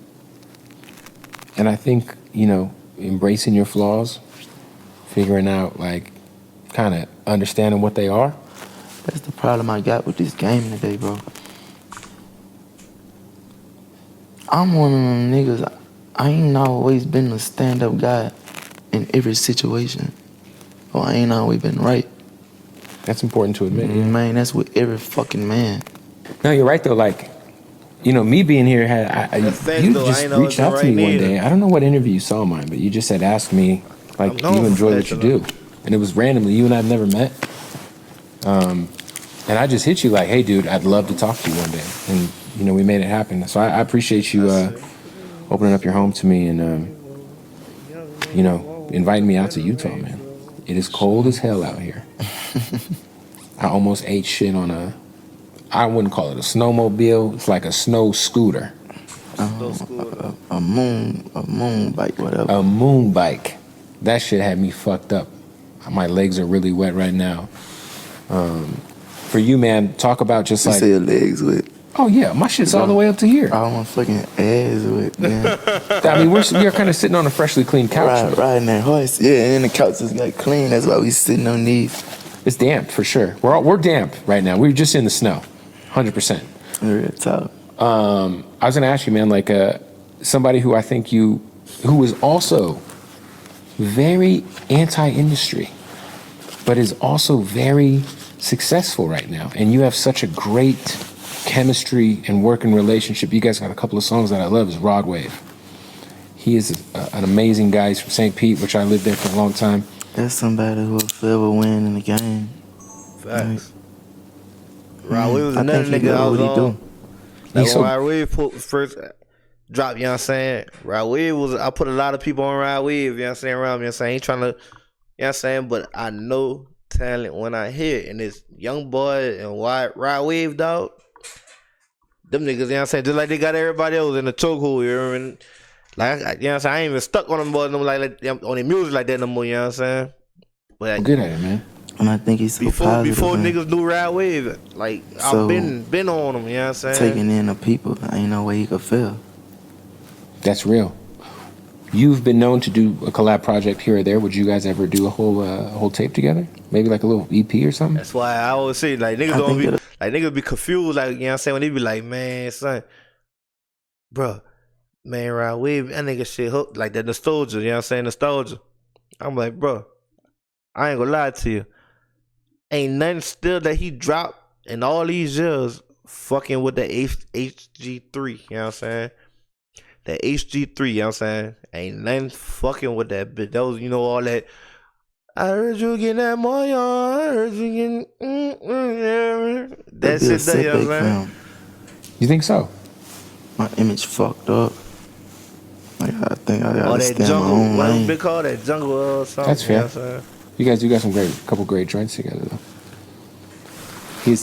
And I think, you know, embracing your flaws, figuring out, like, kind of understanding what they are. That's the problem I got with this game today, bro. I'm one of them niggas. I ain't always been a stand-up guy in every situation. Or I ain't always been right. That's important to admit. Yeah. Man, that's with every fucking man. No, you're right, though. Like, you know, me being here, you just reached out to me one day. I don't know what interview you saw mine, but you just said ask me, like, do you enjoy what you do? And it was randomly. You and I have never met. And I just hit you like, hey, dude, I'd love to talk to you one day. And, you know, we made it happen. So I appreciate you opening up your home to me and, you know, inviting me out to Utah, man. It is cold as hell out here. I almost ate shit on I wouldn't call it a snowmobile. It's like a snow scooter. A moon bike, whatever. A moon bike. That shit had me fucked up. My legs are really wet right now. For you, man, talk about just like... You say your legs wet. Oh, yeah. My shit's all the way up to here. All my fucking ass wet, man. I mean, we're kind of sitting on a freshly clean couch. Right in that horse. Yeah, and then the couch just got clean. That's why we sitting on these. It's damp, for sure. We're damp right now. We're just in the snow. 100%. Real talk. I was going to ask you, man, like somebody who I think who is also very anti-industry, but is also very successful right now. And you have such a great chemistry and working relationship. You guys got a couple of songs that I love. Is Rod Wave. He is an amazing guy. He's from St. Pete, which I lived there for a long time. That's somebody who will forever win in the game. Facts. Rod Wave was another think nigga I was what he on. do. Like when Rod Wave first dropped, you know what I'm saying? Rod Wave was, I put a lot of people on Rod Wave, you know what I'm saying, around me, you know what I'm saying? Ain't trying to, you know what I'm saying? But I know talent when I hear it. And it's YoungBoy and Rod Wave, dog. Them niggas, you know what I'm saying? Just like they got everybody else in the chokehold, you know what I mean? Like, you know what I'm saying? I ain't even stuck on them boys like on their music like that no more, you know what I'm saying? But I'm good at it, man. And I think he's so before niggas do Rod Wave, like So, I've been on them, you know what I'm saying? taking in the people, ain't no way he could fail. That's real. You've been known to do a collab project here or there. Would you guys ever do a whole tape together? Maybe like a little EP or something? That's why I always say, like, niggas don't be, like, niggas be confused, like, you know what I'm saying? When they be like, man, son, bro, man, Rod Wave, that nigga shit hooked, like that nostalgia, you know what I'm saying? Nostalgia. I'm like, bro, I ain't gonna lie to you. Ain't nothing still that he dropped in all these years fucking with the HG3, you know what I'm saying? That HG3, you know what I'm saying? Ain't nothing fucking with that bitch. That was, you know, all that. I heard you getting that money on. I heard you getting. That shit, that, you know what I'm saying? You think so? My image fucked up. Like, I think I gotta All that stand my jungle, own what lane. they call that jungle or something. That's fair. You know what I'm saying? You guys got some couple great joints together, though.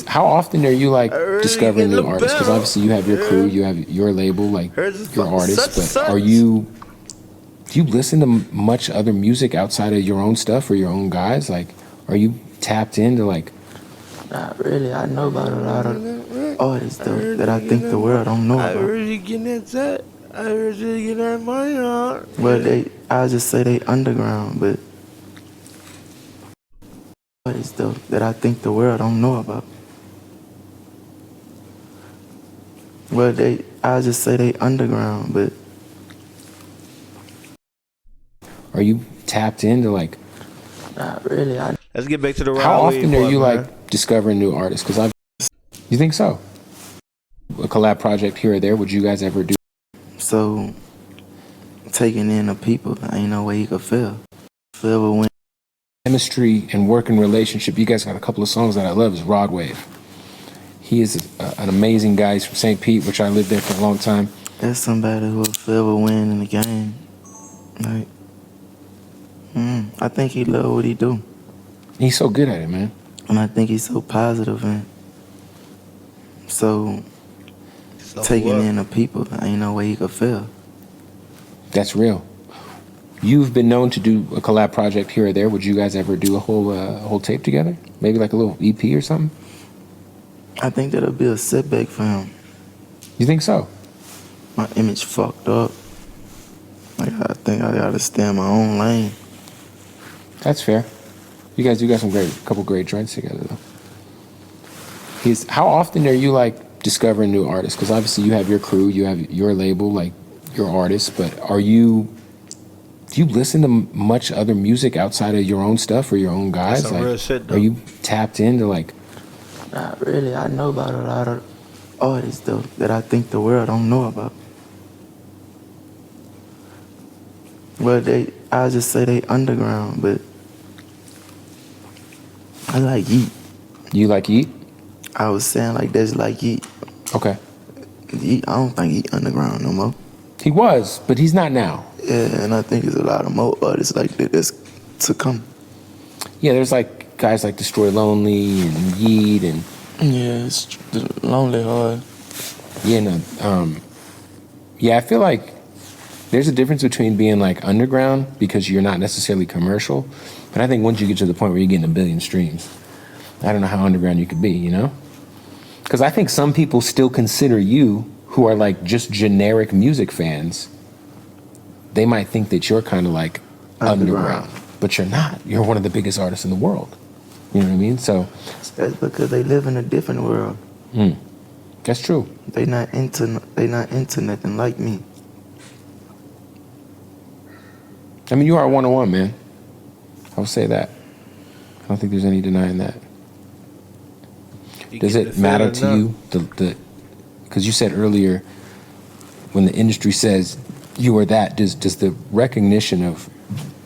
How often are you like discovering new artists? Because obviously you have your crew, you have your label, like your artists. But do you listen to much other music outside of your own stuff or your own guys? Like, are you tapped into like? Not really. I know about a lot of artists though that I think the world don't know about. I heard you getting that set. I heard you getting that money on. Well, I'll just say they underground, but artists though that I think the world don't know about. Well, I'll just say they underground, but are you tapped into like? not really. Let's get back to the Rod How Wave often are part, you man. like discovering new artists? Because you think so? A collab project here or there. Would you guys ever do? So taking in the people, ain't no way he could fail. Forever win. Chemistry and working relationship. You guys got a couple of songs that I love. Is Rod Wave. He is an amazing guy. He's from St. Pete, which I lived there for a long time. That's somebody who will forever win in the game. Like, I think he love what he do. He's so good at it, man. And I think he's so positive and so taking in the people, ain't no way he could fail. That's real. You've been known to do a collab project here or there. Would you guys ever do a whole tape together? Maybe like a little EP or something? I think that'll be a setback for him. You think so? My image fucked up. Like, I think I gotta stay in my own lane. That's fair. You guys got some couple great joints together, though. How often are you like discovering new artists? Because obviously you have your crew, you have your label, like your artists. But do you listen to much other music outside of your own stuff or your own guys? That's some like, real shit, though. Are you tapped into like? Not really. I know about a lot of artists though that I think the world don't know about. Well, I'll just say they underground, but I like Yeet. You like Yeet? I was saying like that's like Yeet. Okay. Yeet, I don't think Yeet underground no more. He was, but he's not now. Yeah, and I think there's a lot of more artists like that that's to come. Yeah, there's like guys like Destroy Lonely and Yeet and Yeah, it's lonely hard. yeah, no, yeah, I feel like there's a difference between being like underground because you're not necessarily commercial, but I think once you get to the point where you're getting 1 billion streams, I don't know how underground you could be, you know? Because I think some people still consider you, who are like just generic music fans, they might think that you're kind of like underground, but you're not. You're one of the biggest artists in the world. You know what I mean? So that's because they live in a different world. That's true. They not into nothing like me. I mean, you are a one-on-one, man. I would say that. I don't think there's any denying that. Does it matter to you, because you said earlier, when the industry says you are that, does the recognition of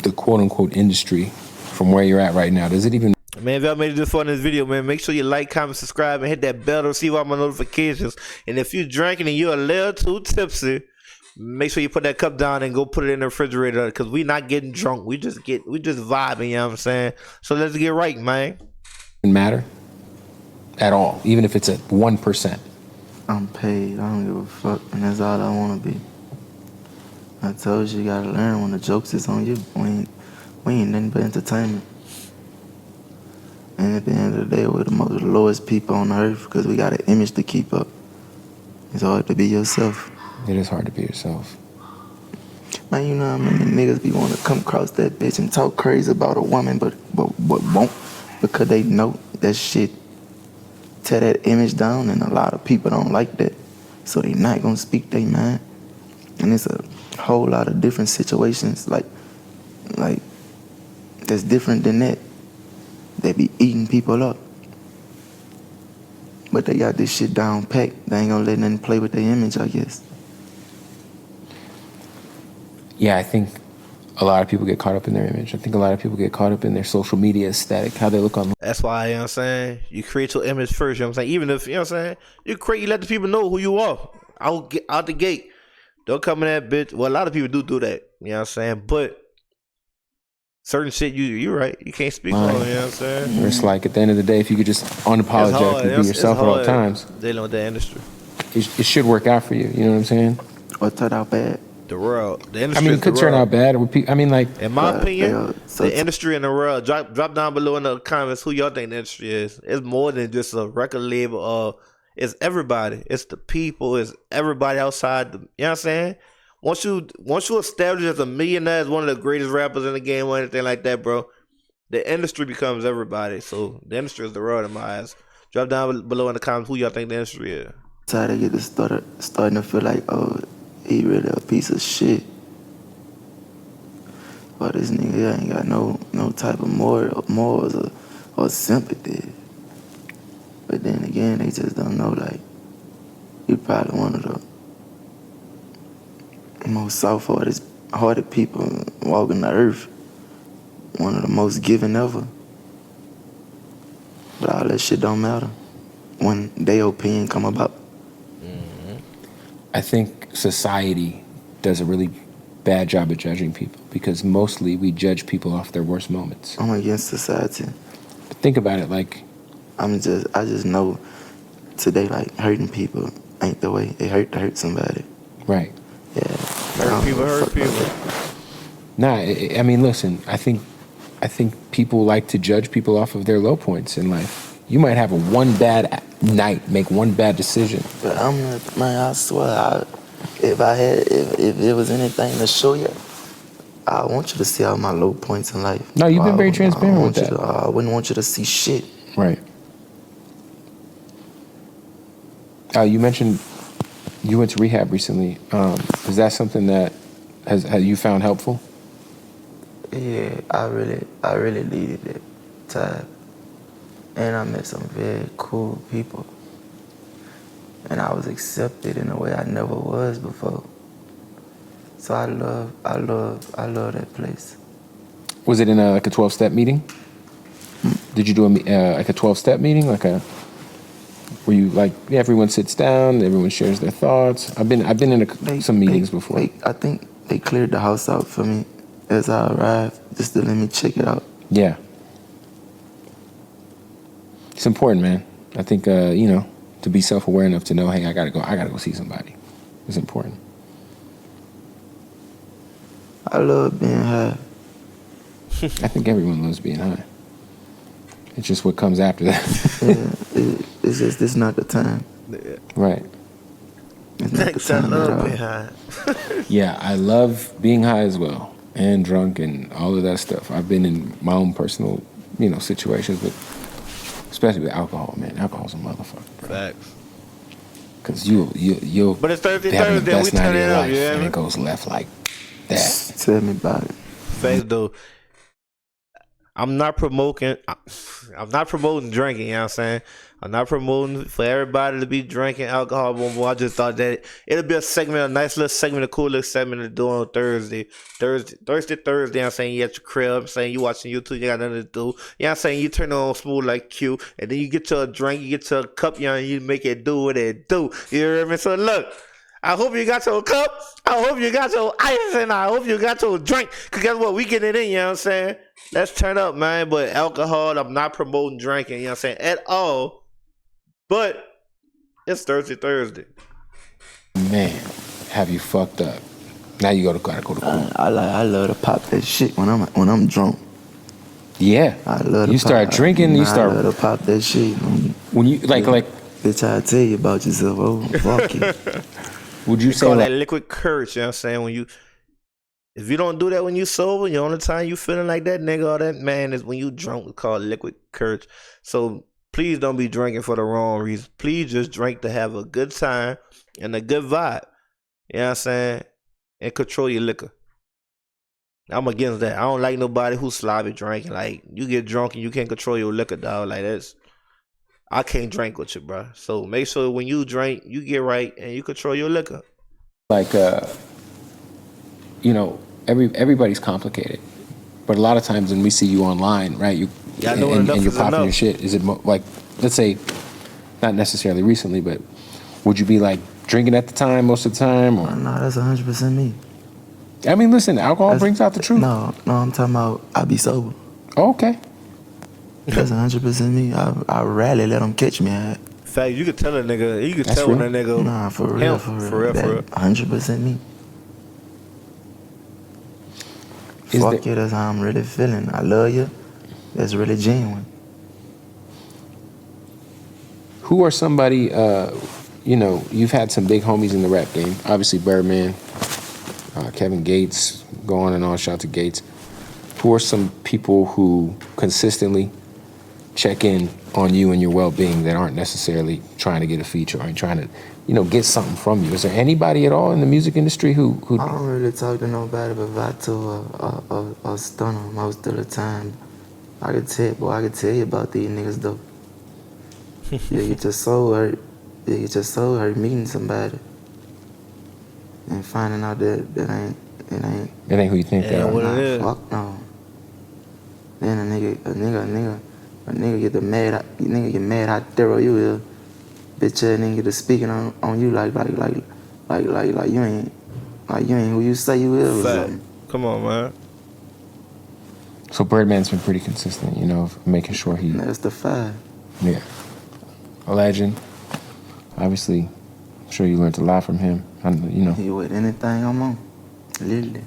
the quote-unquote industry from where you're at right now, does it even... Man, if y'all made it this far in this video, man, make sure you like, comment, subscribe, and hit that bell to receive all my notifications. And if you're drinking and you're a little too tipsy, make sure you put that cup down and go put it in the refrigerator, because we not getting drunk. We just vibing, you know what I'm saying? So let's get right, man. Matter at all, even if it's at 1%. I'm paid. I don't give a fuck, and that's all I want to be. I told you, you gotta learn when the jokes is on you. We ain't nothing but entertainment. And at the end of the day, we're the lowest people on earth because we got an image to keep up. It's hard to be yourself. It is hard to be yourself. Man, you know how many niggas be want to come across that bitch and talk crazy about a woman, but won't, because they know that shit tear that image down, and a lot of people don't like that, so they not gonna speak their mind. And it's a whole lot of different situations like that's different than that. They be eating people up, but they got this shit down packed. They ain't gonna let nothing play with their image, I guess. Yeah, I think a lot of people get caught up in their image. I think a lot of people get caught up in their social media aesthetic, how they look online. That's why, you know what I'm saying, you create your image first, you know what I'm saying? Even if, you know what I'm saying, you let the people know who you are out the gate. Don't come in that bitch. Well, a lot of people do that, you know what I'm saying? But certain shit, you're right. You can't speak on, you know what I'm saying? It's like, at the end of the day, if you could just unapologetically be yourself at all times, dealing with the industry, it should work out for you. You know what I'm saying? Or turn out bad. The world, the I industry. mean, it could turn out bad. I mean, like, in my opinion, the industry in the world. Drop down below in the comments who y'all think the industry is. It's more than just a record label. It's everybody. It's the people. It's everybody outside. You know what I'm saying? Once you establish as a millionaire, as one of the greatest rappers in the game or anything like that, bro, the industry becomes everybody. So the industry is the world in my eyes. Drop down below in the comments who y'all think the industry is. Tired of getting starting to feel like, oh, he really a piece of shit. But this nigga ain't got no type of morals or sympathy. But then again, they just don't know, like, you probably one of the most soft-hearted people walking the earth. One of the most giving ever. But all that shit don't matter when their opinion come about. I think society does a really bad job at judging people because mostly we judge people off their worst moments. I'm against society. But think about it, like, I just know today, like, hurting people ain't the way. It hurt to hurt somebody. Right. Yeah. Hurt people. Nah, I mean, listen, I think people like to judge people off of their low points in life. You might have one bad night, make one bad decision. But I swear, if it was anything to show you, I want you to see all my low points in life. No, you've been very transparent with that. I wouldn't want you to see shit. Right. You mentioned you went to rehab recently. Is that something that has you found helpful? Yeah, I really needed that time. And I met some very cool people. And I was accepted in a way I never was before. So I love that place. Was it in like a 12-step meeting? Did you do like a 12-step meeting? Where you like everyone sits down, everyone shares their thoughts? I've been in some meetings before. I think they cleared the house out for me as I arrived, just to let me check it out. Yeah. It's important, man. I think, you know, to be self-aware enough to know, hey, I gotta go see somebody. It's important. I love being high. I think everyone loves being high. It's just what comes after that. It's just, it's not the time. Right. It's not the time at all. being high. Yeah, I love being high as well, and drunk and all of that stuff. I've been in my own personal, you know, situations, but especially with alcohol, man. Alcohol's a motherfucker, bro. Facts. Because you'll But it's Thursday, be having the best we night turn of it your up, life, you hear and me? it goes left like that. Tell me about it. Facts though. I'm not promoting drinking, you know what I'm saying? I'm not promoting for everybody to be drinking alcohol. I just thought that it'll be a nice little segment, a cool little segment to do on Thursday. Thursday, I'm saying you at your crib, I'm saying you watching YouTube, you got nothing to do. You know what I'm saying? You turn on SMOOTHLIKEQUE, and then you get to a drink, you get to a cup, you know, and you make it do what it do. You hear me? So look, I hope you got your cup, I hope you got your ice, and I hope you got your drink. Because guess what? We getting it in, you know what I'm saying? Let's turn up, man. But alcohol, I'm not promoting drinking, you know what I'm saying, at all. But it's Thursday. Man, have you fucked up? Now you gotta go to court. I love to pop that shit when I'm drunk. Yeah, I love to you start drinking. You start. I love to pop that shit. When you like. Bitch, I tell you about yourself. Oh, fuck you. Would you say call like, that liquid courage? You know what I'm saying? If you don't do that when you sober, the only time you feeling like that nigga or that man is when you drunk. We call it liquid courage. So please don't be drinking for the wrong reason. Please just drink to have a good time and a good vibe. You know what I'm saying? And control your liquor. I'm against that. I don't like nobody who's sloppy drinking. Like, you get drunk and you can't control your liquor, dog. Like, I can't drink with you, bro. So make sure when you drink, you get right and you control your liquor. like, you know, everybody's complicated, but a lot of times when we see you online, right? Yeah, I know enough and you're is popping enough. your shit. Is it like, let's say, not necessarily recently, but would you be like drinking at the time most of the time, or? No, that's 100% me. I mean, listen, alcohol brings out the truth. No, I'm talking about I be sober. Oh, okay. That's 100% me. I rarely let them catch me. Fact, you could tell a nigga. You could That's tell when real. that nigga. Nah, for real. For real. 100% me. Fuck you, that's how I'm really feeling. I love you. That's really genuine. Who are somebody, you know, you've had some big homies in the rap game. Obviously, Birdman, Kevin Gates, go on and on, shout to Gates. Who are some people who consistently check in on you and your well-being that aren't necessarily trying to get a feature or trying to, you know, get something from you? Is there anybody at all in the music industry who I don't really talk to nobody, but if I told a stunner most of the time, I could tell you about these niggas though. You get your soul hurt. You get your soul hurt meeting somebody and finding out that it ain't who you think they Yeah, are? what it is. Fuck no. Then a nigga get mad how thorough you is. Bitch ass nigga get to speaking on you like you ain't who you say you is. Or something. Come on, man. So Birdman's been pretty consistent, you know, of making sure he... That's the five. Yeah. A legend. Obviously, I'm sure you learned a lot from him. You know. He with anything I'm on. Literally.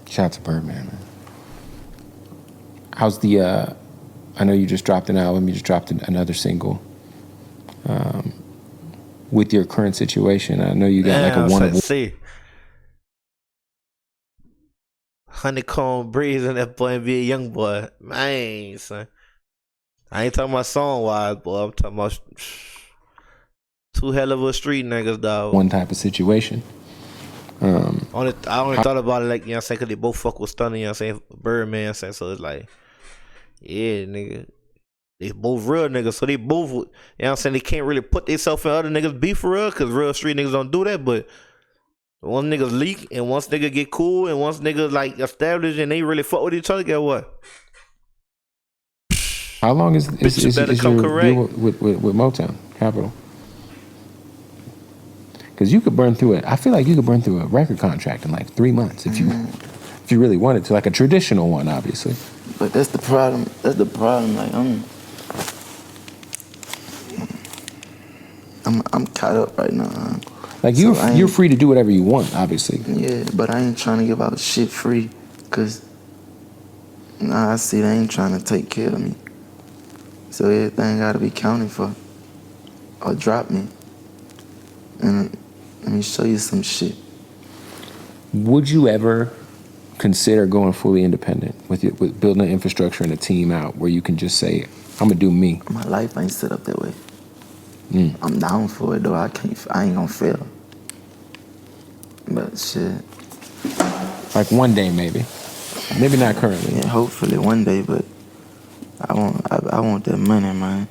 Shout out to Birdman, man. How's the, I know you just dropped an album, you just dropped another single. With your current situation, I know you got like a one. See. Honeycomb breeze in that boy and be a young boy. Man, son. I ain't talking about song-wise, boy. I'm talking about two hell of a street niggas, dog. One type of situation. I only thought about it like, you know what I'm saying, because they both fuck with Stunner, you know what I'm saying, Birdman, you know what I'm saying, so it's like, yeah, nigga. They both real niggas, so they both, you know what I'm saying, they can't really put themselves in other niggas' beef for real, because real street niggas don't do that, but once niggas leak, and once niggas get cool, and once niggas, like, established, and they really fuck with each other, get what? How long is your come deal correct. with Motown, Capital? Because you could burn through it. I feel like you could burn through a record contract in like 3 months if you really wanted to, like a traditional one, obviously. But that's the problem. That's the problem. Like I'm caught up right now. Like you're free to do whatever you want, obviously. Yeah, but I ain't trying to give out shit free, cause I see they ain't trying to take care of me. So everything gotta be counted for, or drop me. And let me show you some shit. Would you ever consider going fully independent with building an infrastructure and a team out where you can just say, I'm gonna do me? My life ain't set up that way. I'm down for it though. I ain't gonna fail. But shit. Like one day maybe. Maybe not currently. Yeah, hopefully one day, but I want that money, man.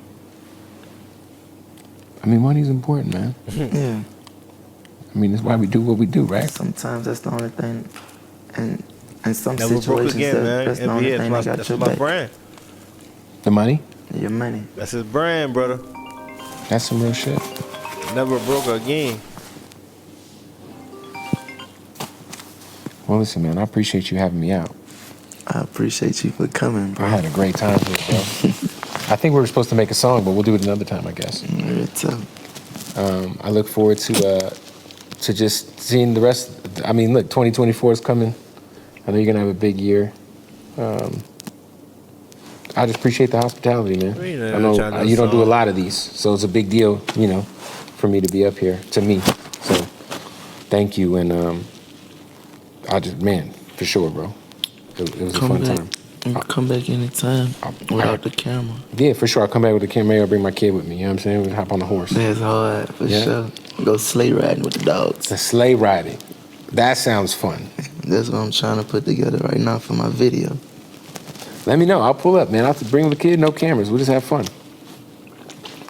I mean, money's important, man. Yeah. I mean, that's why we do what we do, right? Sometimes that's the only thing, and in some Never broke situations, again, man. that's the only thing that got That's your my back. brand. The money? Your money. That's his brand, brother. That's some real shit. Never broke again. Well, listen, man, I appreciate you having me out. I appreciate you for coming, bro. I had a great time here, bro. I think we were supposed to make a song, but we'll do it another time, I guess. Real tough. I look forward to just seeing the rest. I mean, look, 2024 is coming. I know you're gonna have a big year. I just appreciate the hospitality, man. I know you don't do a lot of these, so it's a big deal, you know, for me to be up here, to me. So, thank you, and I just, man, for sure, bro. It was a fun time. Come back anytime without the camera. Yeah, for sure. I'll come back with the camera. I'll bring my kid with me. You know what I'm saying? We hop on the horse. That's hard, for sure. Go sleigh riding with the dogs. The sleigh riding. That sounds fun. That's what I'm trying to put together right now for my video. Let me know. I'll pull up, man. I'll bring the kid, no cameras. We'll just have fun.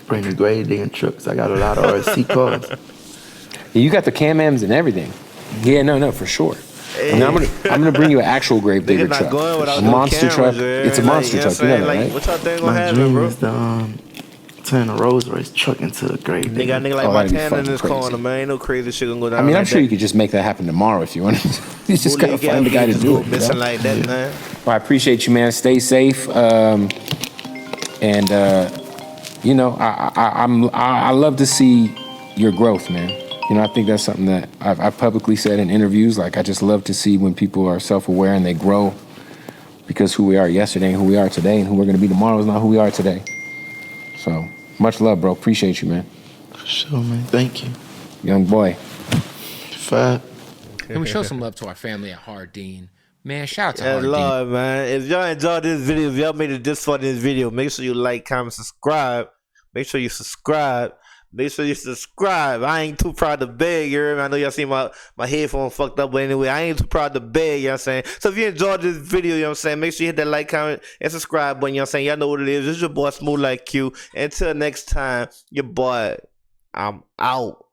Bring the grade digging trucks. I got a lot of RC cars. Yeah, you got the Can-Ams and everything. Yeah, no, for sure. Hey. And I'm gonna bring you an actual grave digger truck. A monster truck. It's a monster truck. You know that, right? What y'all think gonna My happen, dream bro? is to turn a Rolls Royce truck into a grave digger. They got a nigga like Montana in this corner, man. Ain't no crazy shit gonna go down. I mean, I'm like sure that. you could just make that happen tomorrow if you want. You just gotta find the guy to do it. Missing like that, man. Well, I appreciate you, man. Stay safe. You know, I love to see your growth, man. You know, I think that's something that I've publicly said in interviews. Like, I just love to see when people are self-aware and they grow, because who we are yesterday and who we are today and who we're going to be tomorrow is not who we are today. So, much love, bro. Appreciate you, man. For sure, man. Thank you. Young boy. 5. Can we show some love to our family at Hardin? Man, shout out to Yeah, Hardin. Lord, man. If y'all enjoyed this video, if y'all made it this far in this video, make sure you like, comment, subscribe. Make sure you subscribe. Make sure you subscribe. I ain't too proud to beg, you hear me? I know y'all see my headphone fucked up, but anyway, I ain't too proud to beg, you know what I'm saying? So if you enjoyed this video, you know what I'm saying, make sure you hit that like, comment, and subscribe button, you know what I'm saying? Y'all know what it is. This is your boy, SMOOTHLIKEQUE. Until next time, your boy, I'm out.